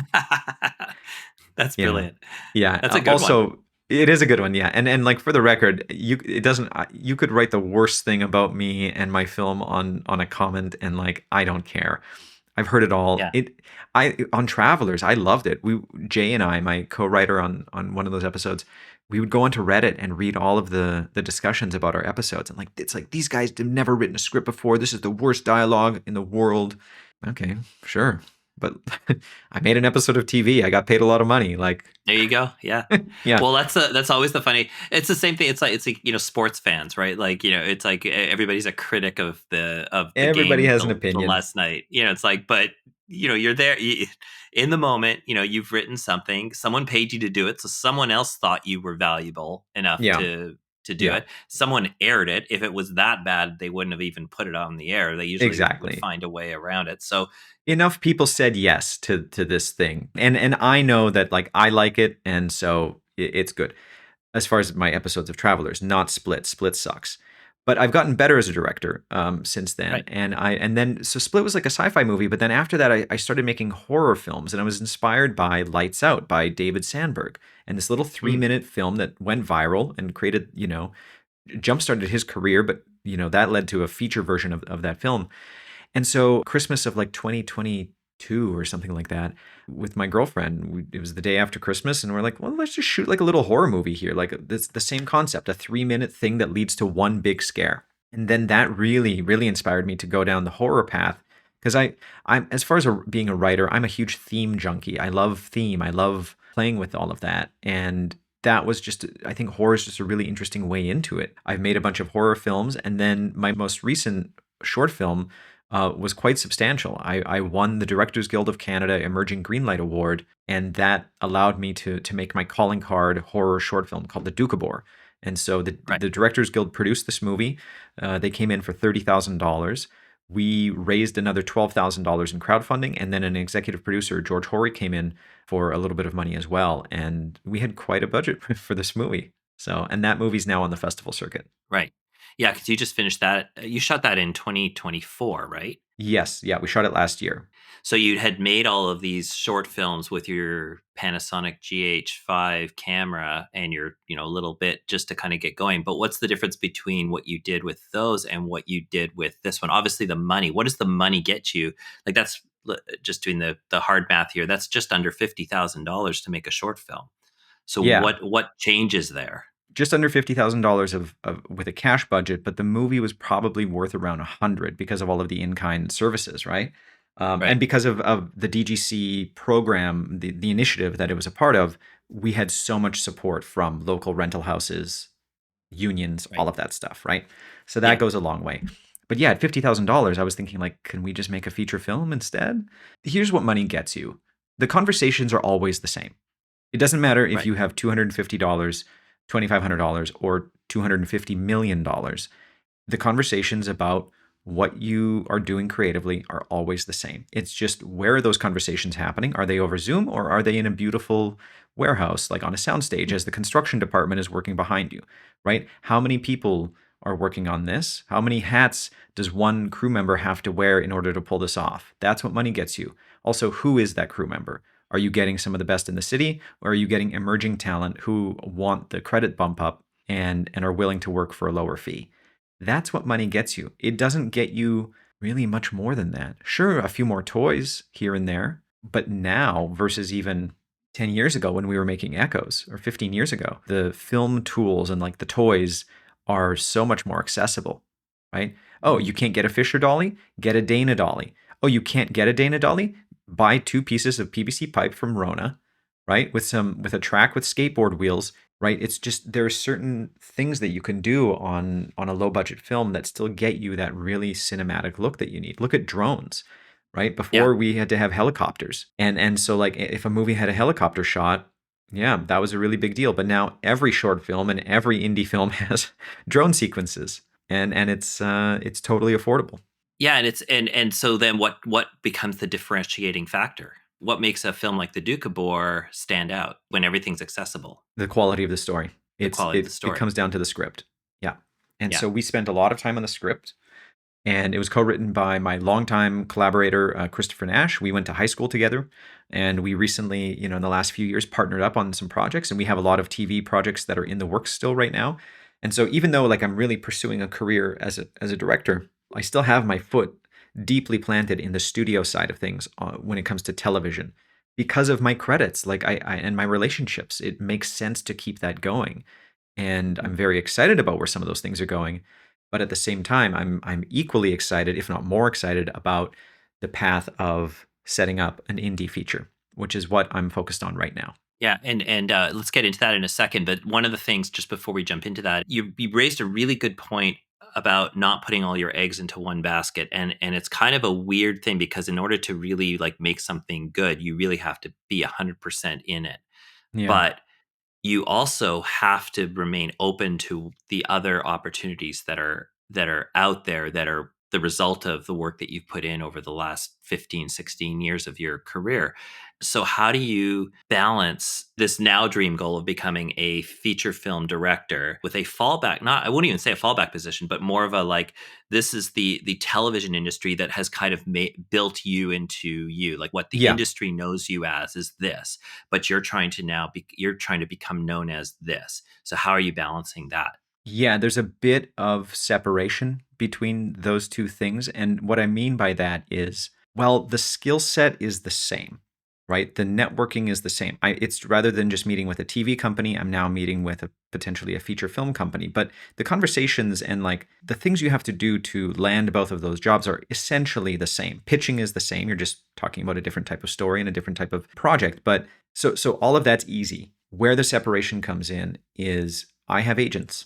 That's You know? brilliant. Yeah. That's a good also, one. it is a good one. Yeah. And like for the record, you could write the worst thing about me and my film on a comment, and like, I don't care. I've heard it all. Yeah. On Travelers, I loved it. Jay and I, my co-writer on one of those episodes, we would go onto Reddit and read all of the discussions about our episodes. And like, it's like, these guys have never written a script before. This is the worst dialogue in the world. Okay, sure. But I made an episode of TV. I got paid a lot of money. Like, There you go. Yeah. yeah, Well, that's always the funny. It's the same thing. It's like sports fans, right? Like it's like everybody's a critic of the everybody game has an from opinion. last night. It's like, but you're there in the moment. You've written something. Someone paid you to do it, so someone else thought you were valuable enough Yeah. to do Yeah. it. Someone aired it. If it was that bad, they wouldn't have even put it on the air. They usually Exactly. would find a way around it. So Enough people said yes to this thing, and I know that like I like it, and so it's good. As far as my episodes of Travelers, not Split. Split sucks, but I've gotten better as a director since then. Right. And then so Split was like a sci-fi movie, but then after that I started making horror films, and I was inspired by Lights Out by David Sandberg, and this little 3-minute film that went viral and created jump-started his career, but that led to a feature version of that film. And so Christmas of like 2022 or something like that, with my girlfriend, it was the day after Christmas, and we're like, well, let's just shoot like a little horror movie here. Like it's the same concept, a 3-minute thing that leads to one big scare. And then that really, really inspired me to go down the horror path. Because I'm as far as being a writer, I'm a huge theme junkie. I love theme. I love playing with all of that. And that was just, I think horror is just a really interesting way into it. I've made a bunch of horror films, and then my most recent short film was quite substantial. I won the Directors Guild of Canada Emerging Greenlight Award, and that allowed me to make my calling card horror short film called the Doukhobor. And so the Directors Guild produced this movie. They came in for $30,000. We raised another $12,000 in crowdfunding, and then an executive producer, George Horry, came in for a little bit of money as well. And we had quite a budget for this movie. So, and that movie's now on the festival circuit. Right. Yeah, because you just finished that. You shot that in 2024, right? Yes. Yeah, we shot it last year. So you had made all of these short films with your Panasonic GH5 camera and your, little bit just to kind of get going. But what's the difference between what you did with those and what you did with this one? Obviously, the money. What does the money get you? Like that's just doing the hard math here. That's just under $50,000 to make a short film. So Yeah. what changes there? Just under $50,000 of with a cash budget, but the movie was probably worth around 100 because of all of the in-kind services, right? Right. And because of the DGC program, the initiative that it was a part of, we had so much support from local rental houses, unions, all of that stuff, right? So that goes a long way. But yeah, at $50,000, I was thinking like, can we just make a feature film instead? Here's what money gets you. The conversations are always the same. It doesn't matter if you have $250, $2,500, or $250 million. The conversations about what you are doing creatively are always the same. It's just, where are those conversations happening? Are they over Zoom, or are they in a beautiful warehouse, like on a soundstage, as the construction department is working behind you, right? How many people are working on this? How many hats does one crew member have to wear in order to pull this off? That's what money gets you. Also, who is that crew member? Are you getting some of the best in the city, or are you getting emerging talent who want the credit bump up and are willing to work for a lower fee? That's what money gets you. It doesn't get you really much more than that. Sure, a few more toys here and there, but now versus even 10 years ago when we were making Echoes, or 15 years ago, the film tools and like the toys are so much more accessible, right? Oh, you can't get a Fisher dolly? Get a Dana dolly. Oh, you can't get a Dana dolly? Buy 2 pieces of PVC pipe from Rona, right? With a track with skateboard wheels, right? It's just, there are certain things that you can do on a low budget film that still get you that really cinematic look that you need. Look at drones, right? Before we had to have helicopters. And so like if a movie had a helicopter shot, Yeah, that was a really big deal. But now every short film and every indie film has drone sequences, and it's totally affordable. Yeah, and it's and so then what becomes the differentiating factor? What makes a film like the Doukhobor stand out when everything's accessible? The quality of the story. The It's quality of the it story. comes down to the script. Yeah. And Yeah. so we spent a lot of time on the script, and it was co-written by my longtime collaborator Christopher Nash. We went to high school together, and we recently, in the last few years, partnered up on some projects, and we have a lot of TV projects that are in the works still right now. And so even though like I'm really pursuing a career as a director, I still have my foot deeply planted in the studio side of things when it comes to television because of my credits, like I and my relationships. It makes sense to keep that going, and I'm very excited about where some of those things are going. But at the same time, I'm equally excited, if not more excited, about the path of setting up an indie feature, which is what I'm focused on right now. Yeah, and let's get into that in a second. But one of the things, just before we jump into that, you raised a really good point about not putting all your eggs into one basket, and it's kind of a weird thing because in order to really like make something good, you really have to be 100% in it. Yeah. But you also have to remain open to the other opportunities that are out there that are the result of the work that you've put in over the last 15, 16 years of your career. So how do you balance this now dream goal of becoming a feature film director with a fallback, not I wouldn't even say a fallback position, but more of a like this is the television industry that has kind of built you into you, like what the Yeah. industry knows you as is this, but you're trying to now you're trying to become known as this. So how are you balancing that? Yeah, there's a bit of separation between those two things. And what I mean by that is, well, the skill set is the same, right? The networking is the same. It's rather than just meeting with a TV company, I'm now meeting with potentially a feature film company. But the conversations and like the things you have to do to land both of those jobs are essentially the same. Pitching is the same. You're just talking about a different type of story and a different type of project. But so all of that's easy. Where the separation comes in is I have agents,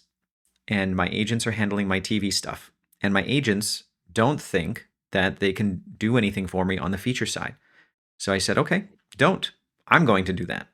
and my agents are handling my TV stuff. And my agents don't think that they can do anything for me on the feature side. So I said, okay, don't. I'm going to do that.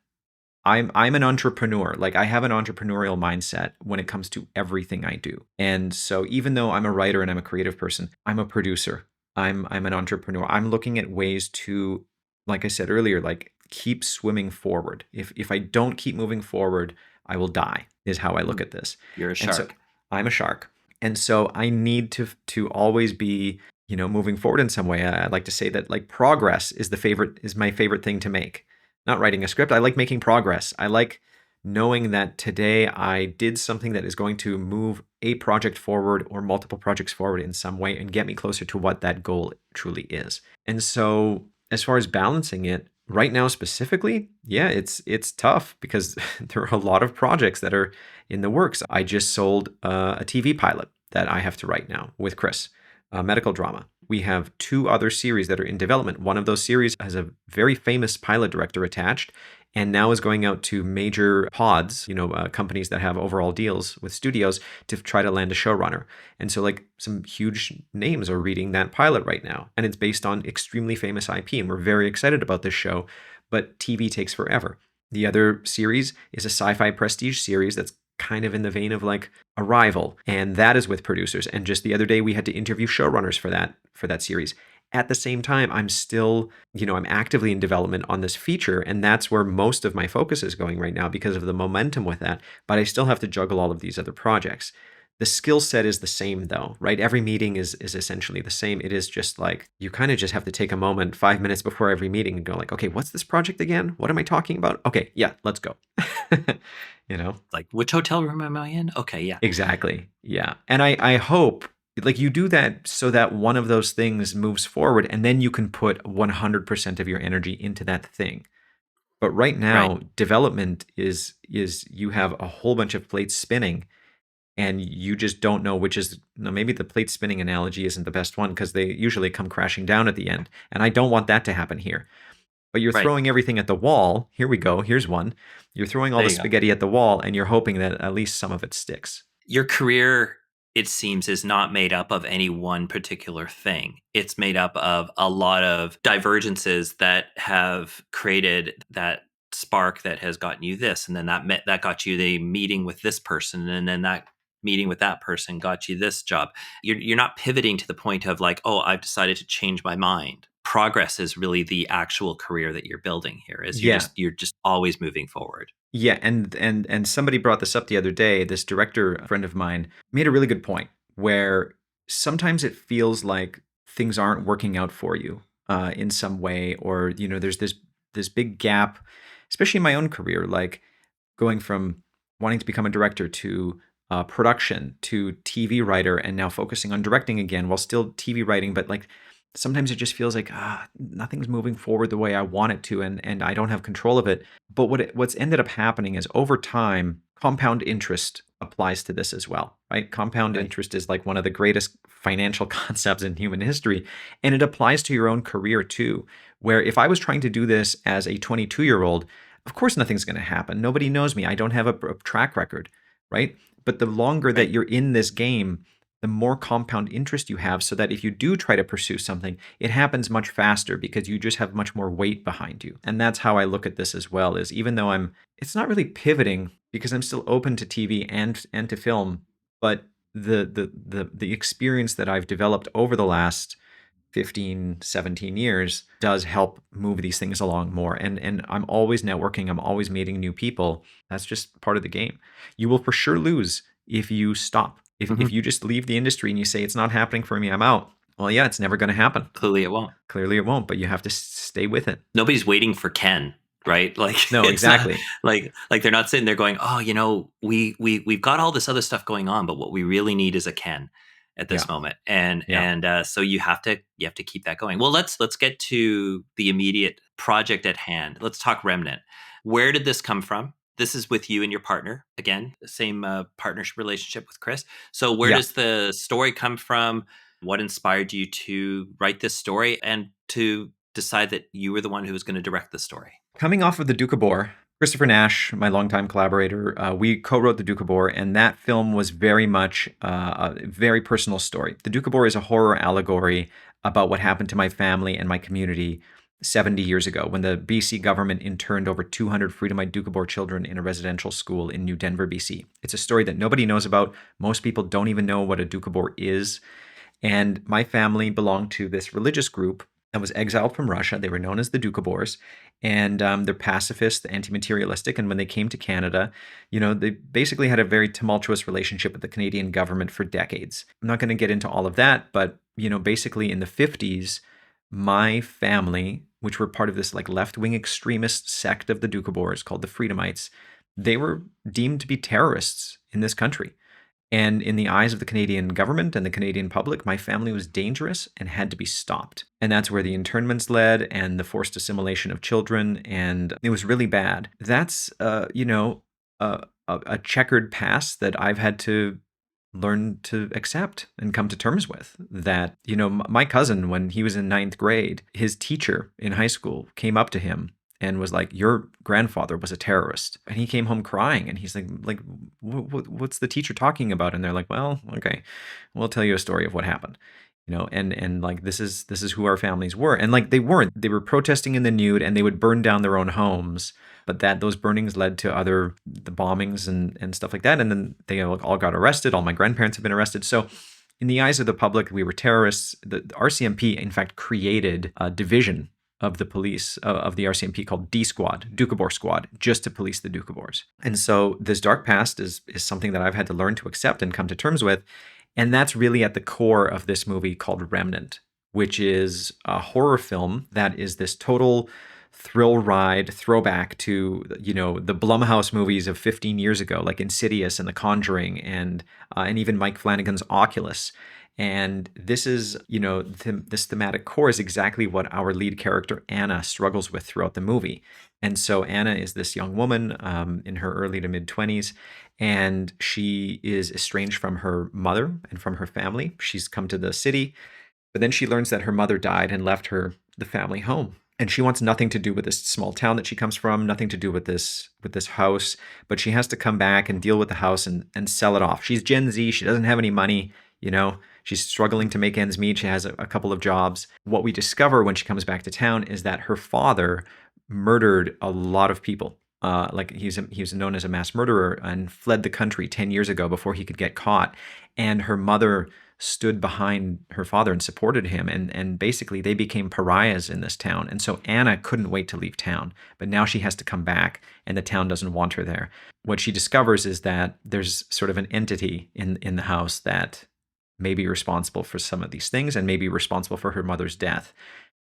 I'm an entrepreneur. Like I have an entrepreneurial mindset when it comes to everything I do. And so even though I'm a writer and I'm a creative person, I'm a producer. I'm an entrepreneur. I'm looking at ways to, like I said earlier, like keep swimming forward. If I don't keep moving forward, I will die, is how I look at this. You're a And so shark. I'm a shark. And so I need to always be, moving forward in some way. I'd like to say that like progress is my favorite thing to make. Not writing a script. I like making progress. I like knowing that today I did something that is going to move a project forward or multiple projects forward in some way and get me closer to what that goal truly is. And so as far as balancing it, right now specifically, yeah, it's tough because there are a lot of projects that are in the works. I just sold a TV pilot that I have to write now with Chris, a medical drama. We have two other series that are in development. One of those series has a very famous pilot director attached and now is going out to major pods, companies that have overall deals with studios to try to land a showrunner. And so like some huge names are reading that pilot right now. And it's based on extremely famous IP. And we're very excited about this show, but TV takes forever. The other series is a sci-fi prestige series that's kind of in the vein of like Arrival, and that is with producers. And just the other day we had to interview showrunners for that series. At the same time, I'm still, I'm actively in development on this feature, and that's where most of my focus is going right now because of the momentum with that. But I still have to juggle all of these other projects. The skill set is the same though, right? Every meeting is essentially the same. It is just like you kind of just have to take a moment 5 minutes before every meeting and go like, okay, what's this project again? What am I talking about? Okay, yeah, let's go. Like, which hotel room am I in? Okay, yeah. Exactly. Yeah. And I hope like you do that so that one of those things moves forward and then you can put 100% of your energy into that thing. But right now, Right. development is you have a whole bunch of plates spinning and you just don't know which is maybe the plate spinning analogy isn't the best one because they usually come crashing down at the end. And I don't want that to happen here. But you're Right. throwing everything at the wall. Here we go. Here's one. You're throwing all There the you go. spaghetti at the wall and you're hoping that at least some of it sticks. Your career, it seems, is not made up of any one particular thing. It's made up of a lot of divergences that have created that spark that has gotten you this, and then that got you the meeting with this person, and then that meeting with that person got you this job. You're not pivoting to the point of like, oh, I've decided to change my mind. Progress is really the actual career that you're building here. Is Yeah. you're just always moving forward. Yeah, and somebody brought this up the other day. This director, a friend of mine, made a really good point where sometimes it feels like things aren't working out for you in some way, or there's this big gap, especially in my own career, like going from wanting to become a director to production to TV writer, and now focusing on directing again while still TV writing, but like sometimes it just feels like nothing's moving forward the way I want it to, and I don't have control of it. But what's ended up happening is over time, compound interest applies to this as well, right? Compound interest is like one of the greatest financial concepts in human history, and it applies to your own career too. Where if I was trying to do this as a 22-year-old, of course nothing's going to happen. Nobody knows me. I don't have a track record, right? But the longer that you're in this game, the more compound interest you have, so that if you do try to pursue something, it happens much faster because you just have much more weight behind you. And that's how I look at this as well, is even though it's not really pivoting because I'm still open to TV and to film, but the experience that I've developed over the last 15, 17 years does help move these things along more. And I'm always networking. I'm always meeting new people. That's just part of the game. You will for sure lose if you stop. If you just leave the industry and you say, it's not happening for me, I'm out. Well, yeah, it's never going to happen. Clearly it won't. Clearly it won't, but you have to stay with it. Nobody's waiting for Ken, right? Like, No, it's exactly. not, like they're not sitting there going, oh, we've got all this other stuff going on, but what we really need is a Ken at this moment. And so you have to keep that going. Well, let's get to the immediate project at hand. Let's talk Remnant. Where did this come from? This is with you and your partner, again, the same partnership relationship with Chris. So where does the story come from? What inspired you to write this story and to decide that you were the one who was going to direct the story? Coming off of the Doukhobor, Christopher Nash, my longtime collaborator, we co-wrote the Doukhobor, and that film was very much a very personal story. The Doukhobor is a horror allegory about what happened to my family and my community 70 years ago when the BC government interned over 200 Freedomite Doukhobor children in a residential school in New Denver, BC. It's a story that nobody knows about. Most people don't even know what a Doukhobor is. And my family belonged to this religious group that was exiled from Russia. They were known as the Doukhobors, and they're pacifist, anti-materialistic. And when they came to Canada, they basically had a very tumultuous relationship with the Canadian government for decades. I'm not going to get into all of that, but basically in the 50s, my family, which were part of this like left-wing extremist sect of the Doukhobors called the Freedomites, they were deemed to be terrorists in this country. And in the eyes of the Canadian government and the Canadian public, my family was dangerous and had to be stopped. And that's where the internments led and the forced assimilation of children. And it was really bad. That's, a checkered past that I've had to learn to accept and come to terms with. That, my cousin, when he was in 9th grade, his teacher in high school came up to him and was like, your grandfather was a terrorist. And he came home crying, and he's like, what's the teacher talking about? And they're like, well, okay, we'll tell you a story of what happened. And like, this is who our families were. And like, they were protesting in the nude, and they would burn down their own homes. But those burnings led to the bombings and stuff like that. And then they all got arrested. All my grandparents have been arrested. So in the eyes of the public, we were terrorists. The RCMP, in fact, created a division of the police, of the RCMP, called D Squad, Doukhobor Squad, just to police the Doukhobors. And so this dark past is something that I've had to learn to accept and come to terms with. And that's really at the core of this movie called Remnant, which is a horror film that is this total thrill ride throwback to, the Blumhouse movies of 15 years ago, like Insidious and The Conjuring and even Mike Flanagan's Oculus. And this is, this thematic core is exactly what our lead character, Anna, struggles with throughout the movie. And so Anna is this young woman in her early to mid-20s, and she is estranged from her mother and from her family. She's come to the city, but then she learns that her mother died and left her the family home. And she wants nothing to do with this small town that she comes from, nothing to do with this house, but she has to come back and deal with the house and sell it off. She's Gen Z. She doesn't have any money, She's struggling to make ends meet. She has a couple of jobs. What we discover when she comes back to town is that her father murdered a lot of people. Like he was known as a mass murderer and fled the country 10 years ago before he could get caught. And her mother stood behind her father and supported him. And basically they became pariahs in this town. And so Anna couldn't wait to leave town, but now she has to come back and the town doesn't want her there. What she discovers is that there's sort of an entity in the house that may be responsible for some of these things and may be responsible for her mother's death.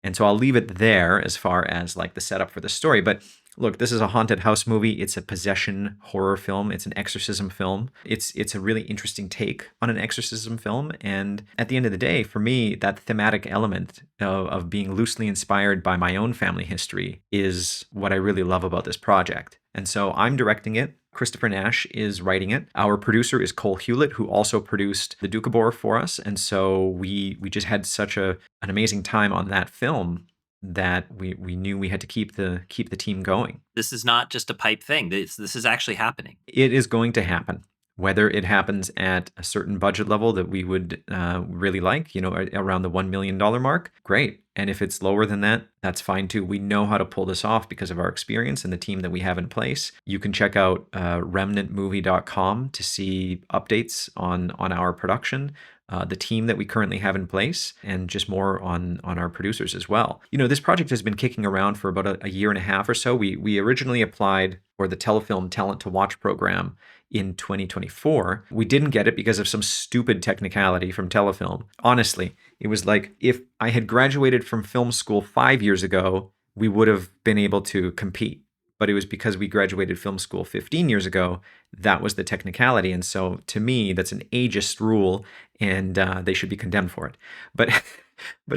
And so I'll leave it there as far as like the setup for the story. But look, this is a haunted house movie. It's a possession horror film. It's an exorcism film. It's a really interesting take on an exorcism film. And at the end of the day, for me, that thematic element of being loosely inspired by my own family history is what I really love about this project. And so I'm directing it. Christopher Nash is writing it. Our producer is Cole Hewlett, who also produced the Doukhobor for us. And so we just had such an amazing time on that film that we knew we had to keep the team going. This is not just a pipe thing. This is actually happening. It is going to happen. Whether it happens at a certain budget level that we would really like, around the $1 million mark, great. And if it's lower than that, that's fine too. We know how to pull this off because of our experience and the team that we have in place. You can check out remnantmovie.com to see updates on our production, the team that we currently have in place, and just more on our producers as well. This project has been kicking around for about a year and a half or so. We originally applied for the Telefilm Talent to Watch program in 2024. We didn't get it because of some stupid technicality from Telefilm. Honestly, it was like if I had graduated from film school 5 years ago, we would have been able to compete. But it was because we graduated film school 15 years ago, that was the technicality. And so to me, that's an ageist rule, and they should be condemned for it. But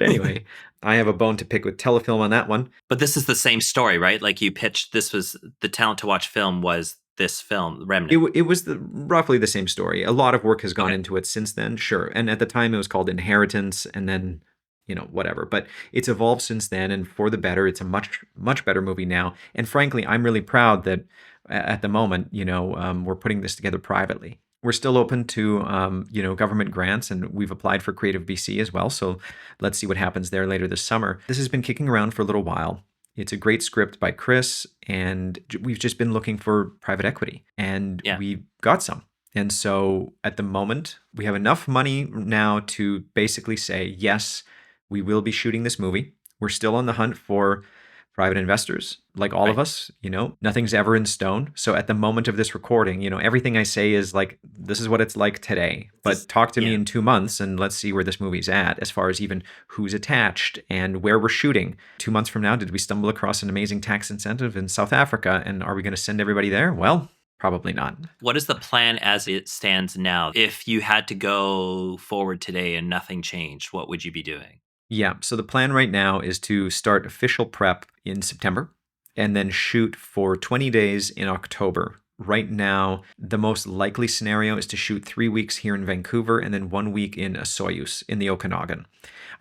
anyway, I have a bone to pick with Telefilm on that one. But this is the same story, right? Like you pitched, this was the Talent to Watch film was this film, Remnant. It was roughly the same story. A lot of work has gone into it since then, sure. And at the time it was called Inheritance, and then, whatever. But it's evolved since then, and for the better. It's a much, much better movie now. And frankly, I'm really proud that at the moment, we're putting this together privately. We're still open to, government grants, and we've applied for Creative BC as well. So let's see what happens there later this summer. This has been kicking around for a little while. It's a great script by Chris, and we've just been looking for private equity, and we got some. And so at the moment, we have enough money now to basically say, yes, we will be shooting this movie. We're still on the hunt for private investors, like all of us. Nothing's ever in stone. So at the moment of this recording, everything I say is like, this is what it's like today. But talk to me in 2 months and let's see where this movie's at, as far as even who's attached and where we're shooting. 2 months from now, did we stumble across an amazing tax incentive in South Africa? And are we going to send everybody there? Well, probably not. What is the plan as it stands now? If you had to go forward today and nothing changed, what would you be doing? Yeah, so the plan right now is to start official prep in September and then shoot for 20 days in October. Right now, the most likely scenario is to shoot 3 weeks here in Vancouver and then 1 week in Osoyoos in the Okanagan.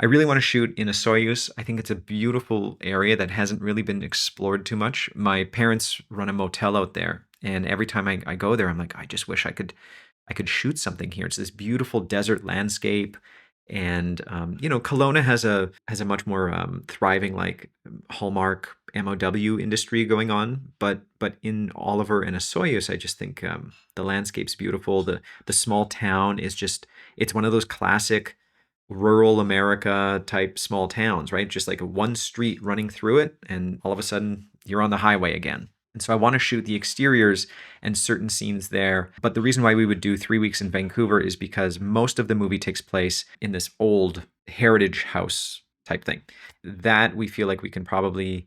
I really want to shoot in Osoyoos. I think it's a beautiful area that hasn't really been explored too much. My parents run a motel out there, and every time I go there, I'm like, I just wish I could shoot something here. It's this beautiful desert landscape. And Kelowna has a much more thriving like Hallmark MOW industry going on, but in Oliver and Osoyoos, I just think the landscape's beautiful. The small town is it's one of those classic rural America type small towns, right? Just like one street running through it, and all of a sudden you're on the highway again. And so I want to shoot the exteriors and certain scenes there. But the reason why we would do 3 weeks in Vancouver is because most of the movie takes place in this old heritage house type thing. That we feel like we can probably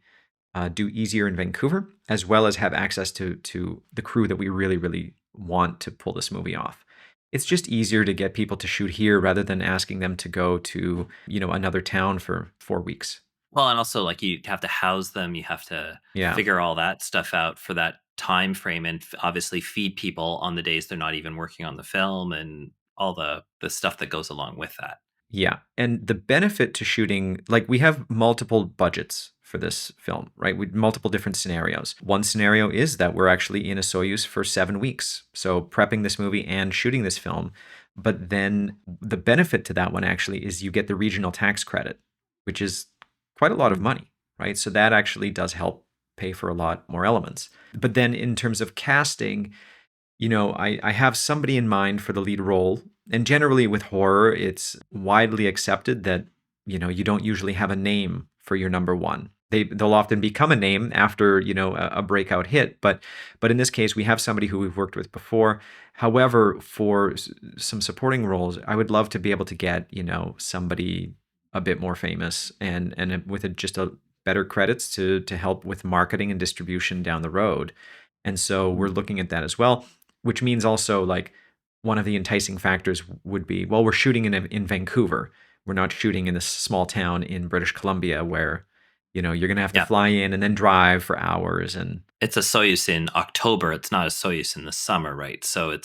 do easier in Vancouver, as well as have access to the crew that we really, really want to pull this movie off. It's just easier to get people to shoot here rather than asking them to go to, another town for 4 weeks. Well, and also like you have to house them, you have to figure all that stuff out for that time frame, and obviously feed people on the days they're not even working on the film, and all the stuff that goes along with that. Yeah. And the benefit to shooting, like we have multiple budgets for this film, right? With multiple different scenarios. One scenario is that we're actually in Osoyoos for 7 weeks. So prepping this movie and shooting this film. But then the benefit to that one actually is you get the regional tax credit, which is quite a lot of money, right? So that actually does help pay for a lot more elements. But then in terms of casting, I have somebody in mind for the lead role. And generally with horror, it's widely accepted that, you don't usually have a name for your number one. They'll often become a name after, a breakout hit. But in this case, we have somebody who we've worked with before. However, for some supporting roles, I would love to be able to get, somebody a bit more famous and with just a better credits to help with marketing and distribution down the road. And so we're looking at that as well, which means also like one of the enticing factors would be, well, we're shooting in Vancouver. We're not shooting in this small town in British Columbia where, you're going to have to fly in and then drive for hours. And it's a Soyuz in October. It's not a Soyuz in the summer, right? So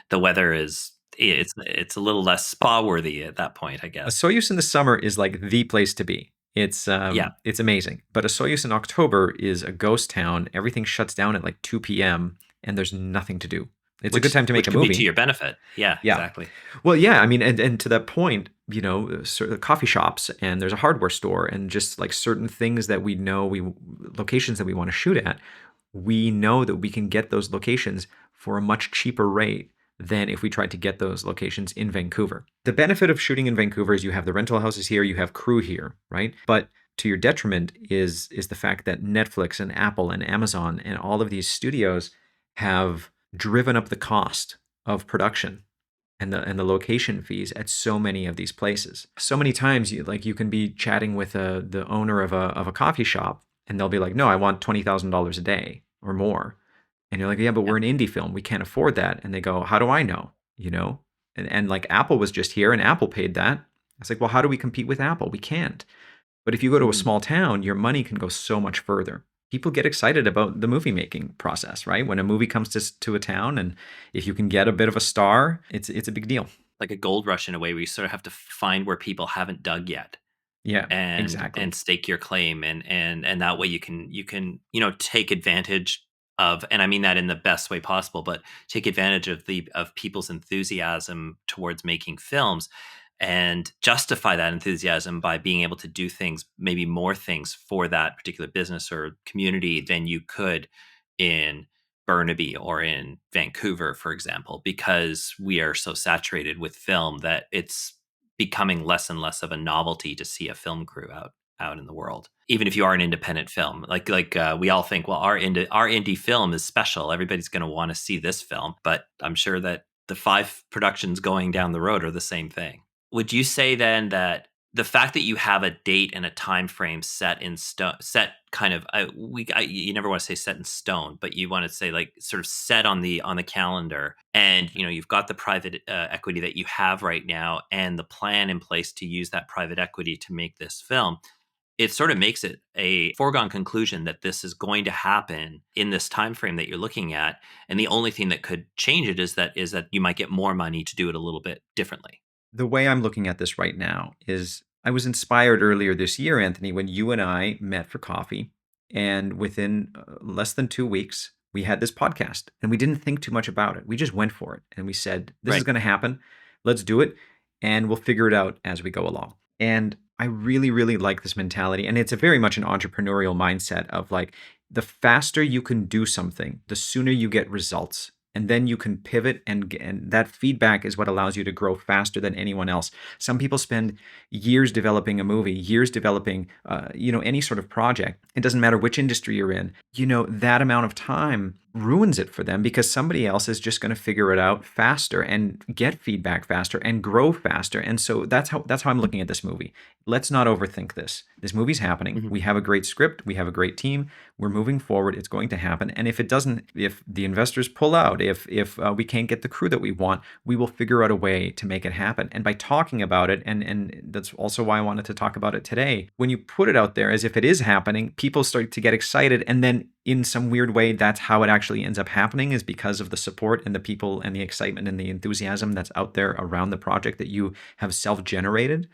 the weather is it's a little less spa worthy at that point, I a guess. Soyuz in the summer is like the place to be. It's it's amazing. But a Soyuz in October is a ghost town. Everything shuts down at like 2 p.m. and there's nothing to do. It's a good time to make a which could movie. be to your benefit. Yeah, exactly. Well, yeah, I mean, and to that point, coffee shops and there's a hardware store and just like certain things that we know locations that we want to shoot at, we know that we can get those locations for a much cheaper rate than if we tried to get those locations in Vancouver. The benefit of shooting in Vancouver is you have the rental houses here, you have crew here, right? But to your detriment is the fact that Netflix and Apple and Amazon and all of these studios have driven up the cost of production and the location fees at so many of these places. So many times you can be chatting with the owner of a coffee shop and they'll be like, "No, I want $20,000 a day or more." And you're like, "Yeah, but we're an indie film. We can't afford that." And they go, "How do I know?" And like Apple was just here and Apple paid that. It's like, well, how do we compete with Apple? We can't. But if you go to a small town, your money can go so much further. People get excited about the movie making process, right? When a movie comes to a town, and if you can get a bit of a star, it's a big deal. Like a gold rush in a way where you sort of have to find where people haven't dug yet. Yeah, and exactly. And stake your claim, and that way you can take advantage of, and I mean that in the best way possible, but take advantage of people's enthusiasm towards making films and justify that enthusiasm by being able to do things, maybe more things for that particular business or community than you could in Burnaby or in Vancouver, for example, because we are so saturated with film that it's becoming less and less of a novelty to see a film crew out in the world. Even if you are an independent film, like we all think, well, our indie film is special. Everybody's going to want to see this film, but I'm sure that the 5 productions going down the road are the same thing. Would you say then that the fact that you have a date and a time frame set in stone, you never want to say set in stone, but you want to say like sort of set on the calendar, and you've got the private equity that you have right now, and the plan in place to use that private equity to make this film, it sort of makes it a foregone conclusion that this is going to happen in this time frame that you're looking at, and the only thing that could change it is that you might get more money to do it a little bit differently. The way I'm looking at this right now is I was inspired earlier this year, Anthony, when you and I met for coffee. And within less than 2 weeks, we had this podcast and we didn't think too much about it. We just went for it. And we said, this is going to happen. Let's do it. And we'll figure it out as we go along. And I really, really like this mentality. And it's a very much an entrepreneurial mindset of like, the faster you can do something, the sooner you get results. And then you can pivot, and that feedback is what allows you to grow faster than anyone else. Some people spend years developing a movie, years developing, any sort of project. It doesn't matter which industry you're in. That amount of time ruins it for them because somebody else is just going to figure it out faster and get feedback faster and grow faster. And so that's how I'm looking at this movie. Let's not overthink this. This movie's happening. Mm-hmm. We have a great script. We have a great team. We're moving forward. It's going to happen. And if the investors pull out, if we can't get the crew that we want, we will figure out a way to make it happen. And by talking about it, and that's also why I wanted to talk about it today, when you put it out there as if it is happening, people start to get excited. And then in some weird way, that's how it actually ends up happening, is because of the support and the people and the excitement and the enthusiasm that's out there around the project that you have self-generated.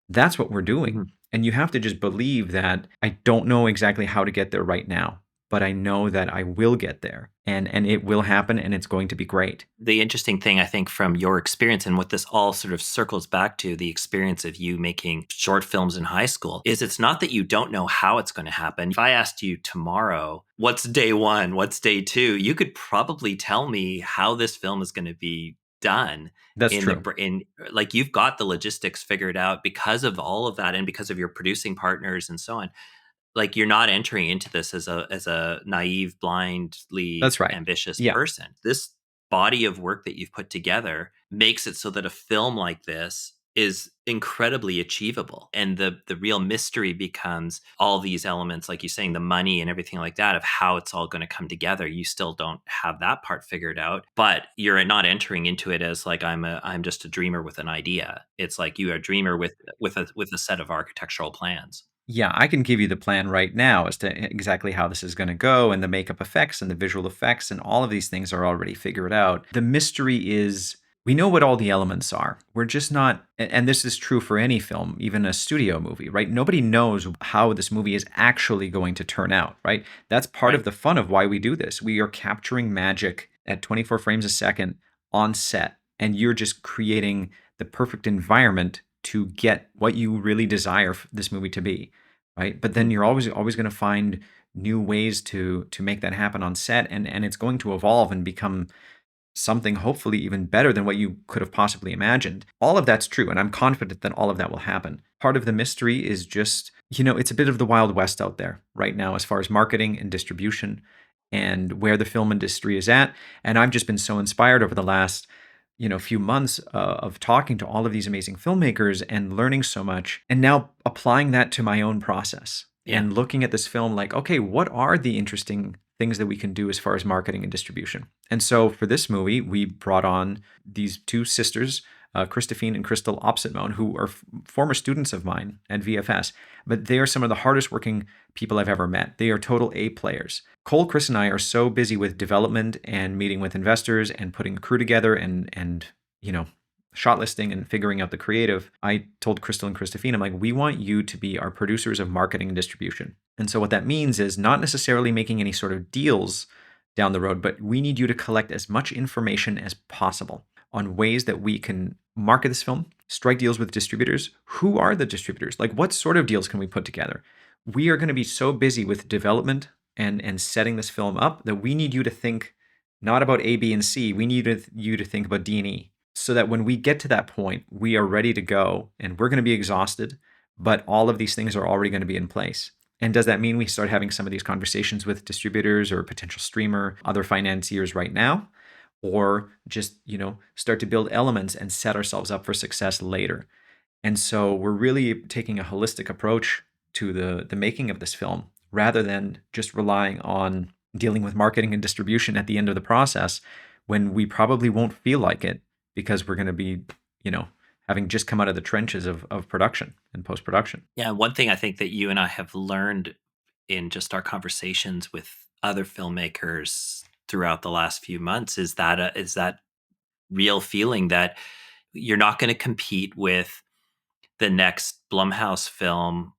That's what we're doing. Mm-hmm. And you have to just believe that I don't know exactly how to get there right now, but I know that I will get there, and it will happen, and it's going to be great. The interesting thing, I think, from your experience and what this all sort of circles back to, the experience of you making short films in high school, is it's not that you don't know how it's going to happen. If I asked you tomorrow, what's day one, what's day two, you could probably tell me how this film is going to be done. That's in true. Like, you've got the logistics figured out because of all of that and because of your producing partners and so on. Like, you're not entering into this as a naive, blindly That's right. ambitious Yeah. person. This body of work that you've put together makes it so that a film like this is incredibly achievable. And the real mystery becomes all these elements, like you're saying, the money and everything like that, of how it's all going to come together. You still don't have that part figured out, but you're not entering into it as like, I'm just a dreamer with an idea. It's like you are a dreamer with a set of architectural plans. Yeah, I can give you the plan right now as to exactly how this is going to go, and the makeup effects and the visual effects and all of these things are already figured out. The mystery is we know what all the elements are. We're just not, and this is true for any film, even a studio movie, right? Nobody knows how this movie is actually going to turn out, right? That's part of the fun of why we do this. We are capturing magic at 24 frames a second on set, and you're just creating the perfect environment to get what you really desire this movie to be, right? But then you're always going to find new ways to make that happen on set, and it's going to evolve and become something hopefully even better than what you could have possibly imagined. All of that's true, and I'm confident that all of that will happen. Part of the mystery is just, it's a bit of the Wild West out there right now as far as marketing and distribution and where the film industry is at. And I've just been so inspired over the last few months of talking to all of these amazing filmmakers and learning so much, and now applying that to my own process and looking at this film like, okay, what are the interesting things that we can do as far as marketing and distribution? And so for this movie, we brought on these two sisters, Christophine and Crystal Opsitmone, who are former students of mine at VFS, but they are some of the hardest working people I've ever met. They are total A players. Cole, Chris, and I are so busy with development and meeting with investors and putting a crew together and shot listing and figuring out the creative. I told Crystal and Christophine, I'm like, we want you to be our producers of marketing and distribution. And so what that means is not necessarily making any sort of deals down the road, but we need you to collect as much information as possible on ways that we can market this film, strike deals with distributors. Who are the distributors? Like, what sort of deals can we put together? We are going to be so busy with development and setting this film up that we need you to think not about A, B, and C. We need you to think about D and E, so that when we get to that point, we are ready to go, and we're going to be exhausted, but all of these things are already going to be in place. And does that mean we start having some of these conversations with distributors or potential streamer, other financiers right now? Or just, start to build elements and set ourselves up for success later? And so we're really taking a holistic approach to the making of this film, rather than just relying on dealing with marketing and distribution at the end of the process when we probably won't feel like it, because we're going to be, having just come out of the trenches of production and post-production. Yeah, one thing I think that you and I have learned in just our conversations with other filmmakers throughout the last few months is that real feeling that you're not going to compete with the next Blumhouse film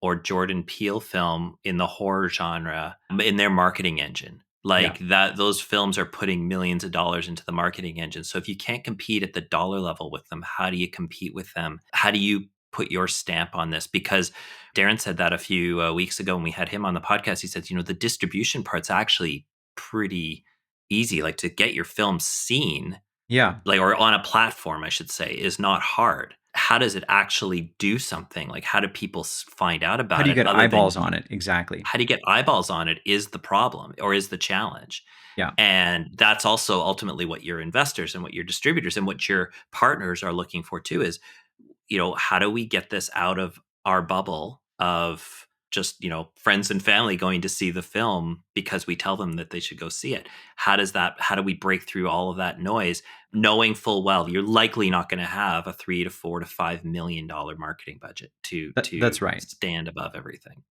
or Jordan Peele film in the horror genre in their marketing engine. Like that, those films are putting millions of dollars into the marketing engine. So if you can't compete at the dollar level with them, how do you compete with them? How do you put your stamp on this? Because Darren said that a few weeks ago when we had him on the podcast. He said, the distribution part's actually pretty easy. Like, to get your film seen, or on a platform, I should say, is not hard. How does it actually do something? Like, how do people find out about it? How do you get eyeballs on it? Exactly. How do you get eyeballs on it is the problem, or is the challenge. Yeah. And that's also ultimately what your investors and what your distributors and what your partners are looking for too, is, how do we get this out of our bubble of just, friends and family going to see the film because we tell them that they should go see it? How do we break through all of that noise, knowing full well you're likely not going to have a $3 to $4 to $5 million marketing budget to that's right. stand above everything?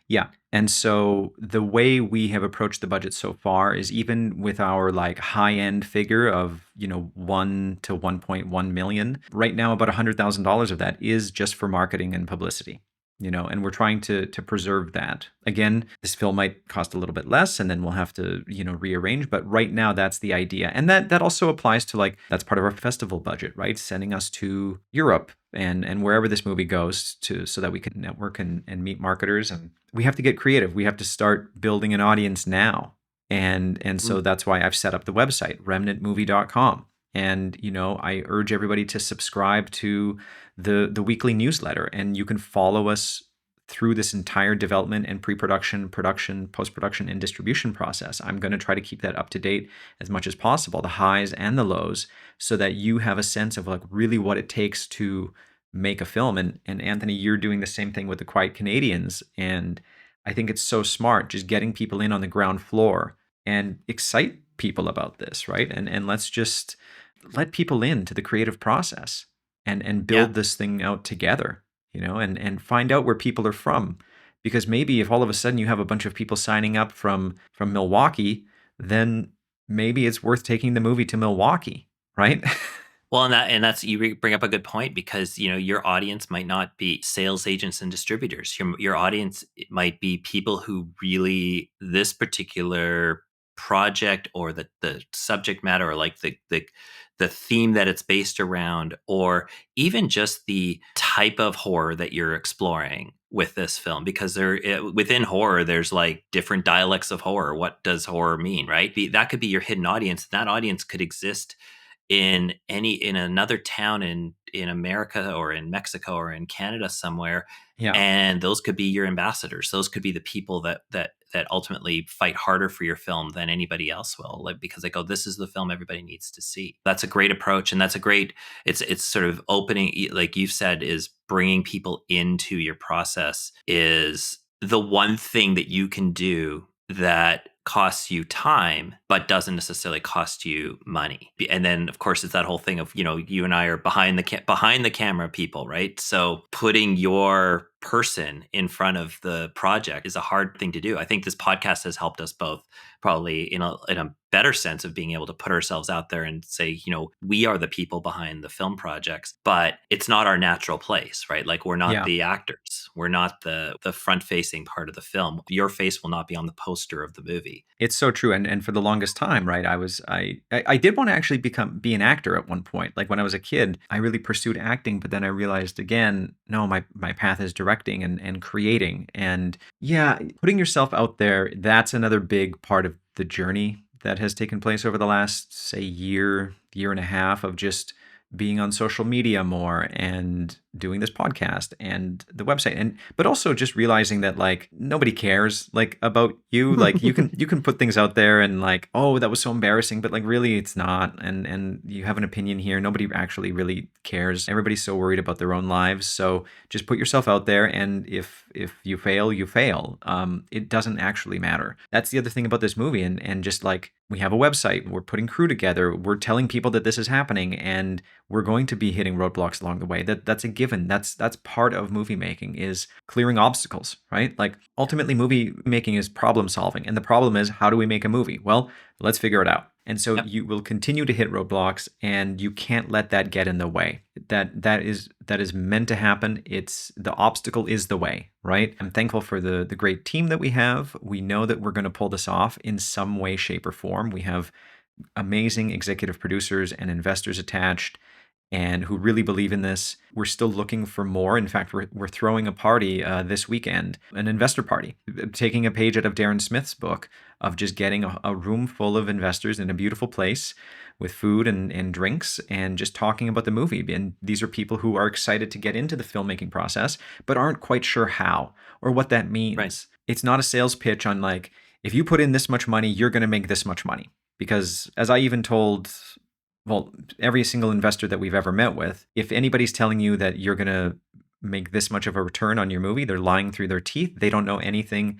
Yeah. And so the way we have approached the budget so far is, even with our high end figure of, 1 to 1.1 million, right now about $100,000 of that is just for marketing and publicity. and we're trying to preserve that. Again, this film might cost a little bit less, and then we'll have to, rearrange. But right now, that's the idea, and that also applies to that's part of our festival budget, right? Sending us to Europe and wherever this movie goes to, so that we can network and meet marketers. And we have to get creative. We have to start building an audience now, and so that's why I've set up the website remnantmovie.com. And, I urge everybody to subscribe to the weekly newsletter, and you can follow us through this entire development and pre-production, production, post-production, and distribution process. I'm going to try to keep that up to date as much as possible, the highs and the lows, so that you have a sense of really what it takes to make a film. And Anthony, you're doing the same thing with the Quiet Canadians. And I think it's so smart, just getting people in on the ground floor and excite people about this, right? And let's just let people into the creative process and build this thing out together, and find out where people are from. Because maybe if all of a sudden you have a bunch of people signing up from Milwaukee, then maybe it's worth taking the movie to Milwaukee, right? Well, and that's you bring up a good point, because your audience might not be sales agents and distributors. Your audience might be people who really, this particular project or the subject matter, or the theme that it's based around, or even just the type of horror that you're exploring with this film. Because within horror, there's different dialects of horror. What does horror mean, right? That could be your hidden audience. That audience could exist in another town in America or in Mexico or in Canada somewhere. Yeah. And those could be your ambassadors. Those could be the people that ultimately fight harder for your film than anybody else will, because they go, this is the film everybody needs to see. That's a great approach. And that's it's sort of opening, like you've said, is bringing people into your process is the one thing that you can do that costs you time but doesn't necessarily cost you money. And then of course it's that whole thing of you and I are behind the camera people, right? So putting your person in front of the project is a hard thing to do. I think this podcast has helped us both, probably in a better sense of being able to put ourselves out there and say, we are the people behind the film projects, but it's not our natural place, right? We're not the actors. We're not the front facing part of the film. Your face will not be on the poster of the movie. It's so true. And for the longest time, right, I did want to actually be an actor at one point. When I was a kid, I really pursued acting, but then I realized again, no, my path is directing and creating. And putting yourself out there, that's another big part of the journey that has taken place over the last, say, year and a half of just being on social media more and doing this podcast and the website, but also just realizing that nobody cares about you. You can put things out there and oh, that was so embarrassing, but really it's not, and you have an opinion here. Nobody actually really cares. Everybody's so worried about their own lives. So just put yourself out there, and if you fail, you fail. It doesn't actually matter. That's the other thing about this movie, and just we have a website, we're putting crew together, we're telling people that this is happening, and we're going to be hitting roadblocks along the way. That's a given. That's part of movie making, is clearing obstacles, right? Ultimately movie making is problem solving, and the problem is, how do we make a movie? Well, let's figure it out. And so you will continue to hit roadblocks, and you can't let that get in the way. That is meant to happen. The obstacle is the way, right? I'm thankful for the great team that we have. We know that we're going to pull this off in some way, shape, or form. We have amazing executive producers and investors attached, and who really believe in this. We're still looking for more. In fact, we're throwing a party this weekend, an investor party, taking a page out of Darren Smith's book of just getting a room full of investors in a beautiful place with food and drinks, and just talking about the movie. And these are people who are excited to get into the filmmaking process, but aren't quite sure how or what that means. Right. It's not a sales pitch on if you put in this much money, you're going to make this much money. Because as I even told every single investor that we've ever met with, if anybody's telling you that you're going to make this much of a return on your movie, they're lying through their teeth. They don't know anything.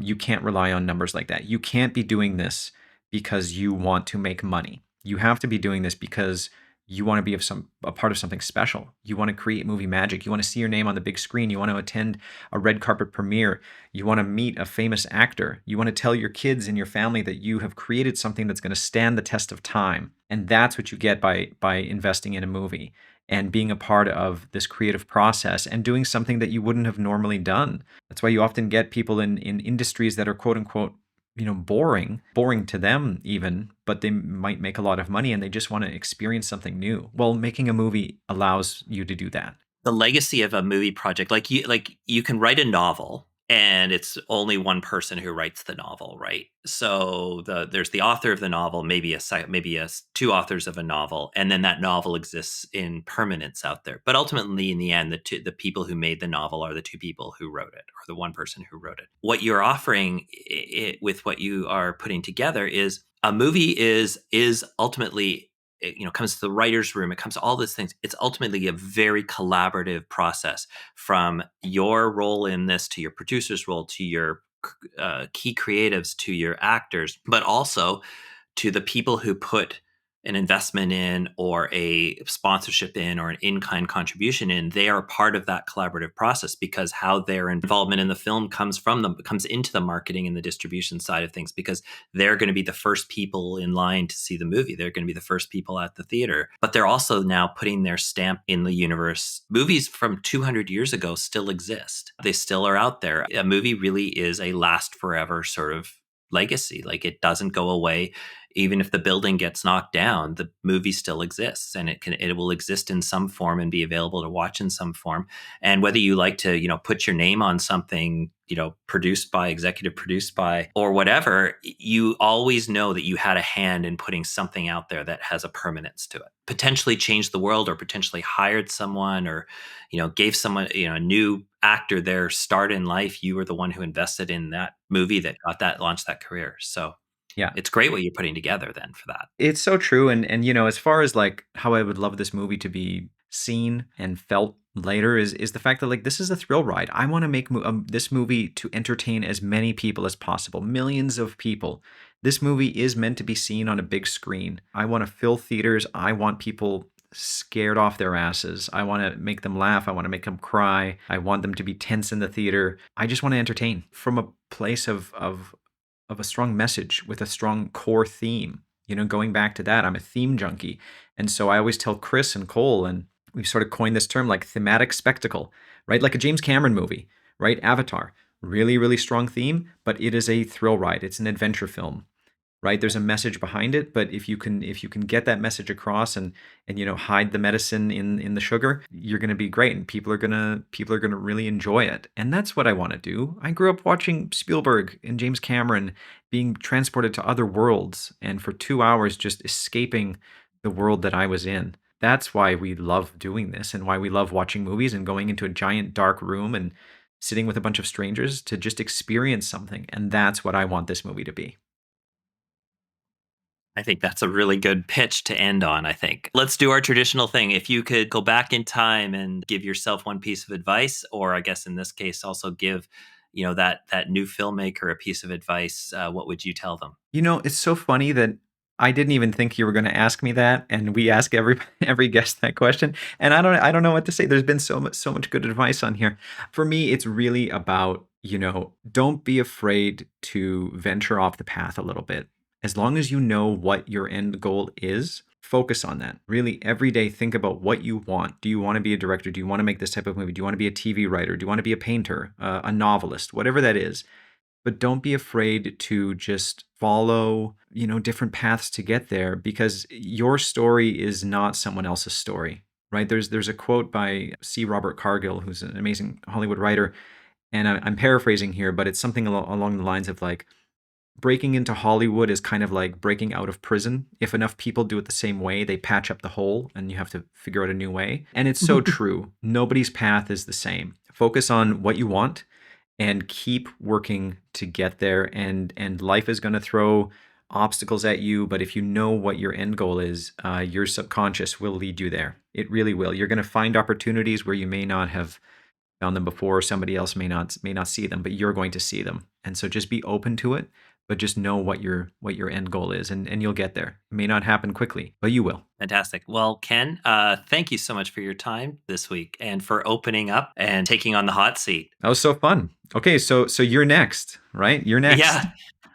You can't rely on numbers like that. You can't be doing this because you want to make money. You have to be doing this because you want to be a part of something special. You want to create movie magic. You want to see your name on the big screen. You want to attend a red carpet premiere. You want to meet a famous actor. You want to tell your kids and your family that you have created something that's going to stand the test of time. And that's what you get by investing in a movie. and being a part of this creative process and doing something that you wouldn't have normally done. That's why you often get people in industries that are quote unquote, boring to them even, but they might make a lot of money and they just want to experience something new. Well, making a movie allows you to do that. The legacy of a movie project, like you can write a novel and it's only one person who writes the novel, right? So there's the author of the novel, maybe two authors of a novel, and then that novel exists in permanence out there. But ultimately, in the end, the people who made the novel are the two people who wrote it, or the one person who wrote it. What you're offering with what you are putting together is a movie is ultimately, comes to the writer's room, it comes to all these things. It's ultimately a very collaborative process, from your role in this to your producer's role to your key creatives to your actors, but also to the people who put an investment in or a sponsorship in or an in-kind contribution in. They are part of that collaborative process, because how their involvement in the film comes into the marketing and the distribution side of things, because they're going to be the first people in line to see the movie. They're going to be the first people at the theater, but they're also now putting their stamp in the universe. Movies from 200 years ago still exist. They still are out there. A movie really is a last forever sort of legacy. Like, it doesn't go away. Even if the building gets knocked down, the movie still exists, and it will exist in some form and be available to watch in some form. And whether you like to, put your name on something, executive produced by, or whatever, you always know that you had a hand in putting something out there that has a permanence to it. Potentially changed the world, or potentially hired someone, or, gave someone, a new actor their start in life. You were the one who invested in that movie that launched that career. So Yeah. it's great what you're putting together then for that. It's so true. And as far as like how I would love this movie to be seen and felt later is the fact that, like, this is a thrill ride. I want to make this movie to entertain as many people as possible, millions of people. This movie is meant to be seen on a big screen. I want to fill theaters. I want people scared off their asses. I want to make them laugh. I want to make them cry. I want them to be tense in the theater. I just want to entertain from a place of a strong message with a strong core theme. Going back to that, I'm a theme junkie. And so I always tell Chris and Cole, and we've sort of coined this term, like thematic spectacle, right? Like a James Cameron movie, right? Avatar, really, really strong theme, but it is a thrill ride. It's an adventure film, right? There's a message behind it, but if you can get that message across and hide the medicine in the sugar, you're going to be great, and people are going to really enjoy it. And that's what I want to do. I grew up watching Spielberg and James Cameron being transported to other worlds, and for 2 hours just escaping the world that I was in. That's why we love doing this, and why we love watching movies and going into a giant dark room and sitting with a bunch of strangers to just experience something. And that's what I want this movie to be. I think that's a really good pitch to end on, I think. Let's do our traditional thing. If you could go back in time and give yourself one piece of advice, or I guess in this case also give, that new filmmaker a piece of advice, what would you tell them? It's so funny that I didn't even think you were going to ask me that, and we ask every guest that question, and I don't know what to say. There's been so much good advice on here. For me, it's really about, don't be afraid to venture off the path a little bit. As long as you know what your end goal is, focus on that. Really, every day, think about what you want. Do you want to be a director? Do you want to make this type of movie? Do you want to be a TV writer? Do you want to be a painter, a novelist, whatever that is? But don't be afraid to just follow, different paths to get there, because your story is not someone else's story, right? There's a quote by C. Robert Cargill, who's an amazing Hollywood writer, and I'm paraphrasing here, but it's something along the lines of like, breaking into Hollywood is kind of like breaking out of prison. If enough people do it the same way, they patch up the hole and you have to figure out a new way. And it's so true. Nobody's path is the same. Focus on what you want and keep working to get there. And life is going to throw obstacles at you. But if you know what your end goal is, your subconscious will lead you there. It really will. You're going to find opportunities where you may not have found them before. Somebody else may not see them, but you're going to see them. And so just be open to it. But just know what your end goal is, and you'll get there. It may not happen quickly, but you will. Fantastic. Well, Ken, thank you so much for your time this week and for opening up and taking on the hot seat. That was so fun. Okay, so you're next, right? You're next. Yeah.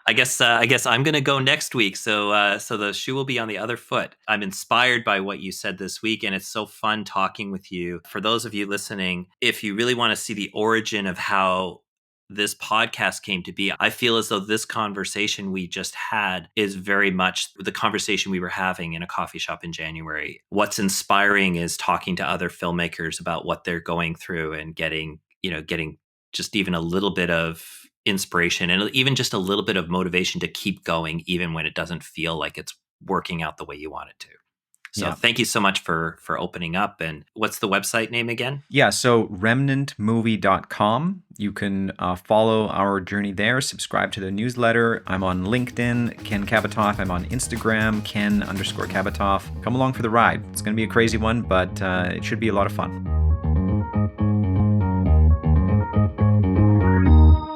I guess I'm going to go next week. So the shoe will be on the other foot. I'm inspired by what you said this week, and it's so fun talking with you. For those of you listening, if you really want to see the origin of how this podcast came to be, I feel as though this conversation we just had is very much the conversation we were having in a coffee shop in January. What's inspiring is talking to other filmmakers about what they're going through and getting just even a little bit of inspiration and even just a little bit of motivation to keep going, even when it doesn't feel like it's working out the way you want it to. So thank you so much for opening up. And what's the website name again? Yeah, so remnantmovie.com. You can follow our journey there, subscribe to the newsletter. I'm on LinkedIn, Ken Kabatoff. I'm on Instagram, Ken_Kabatoff. Come along for the ride. It's going to be a crazy one, but it should be a lot of fun.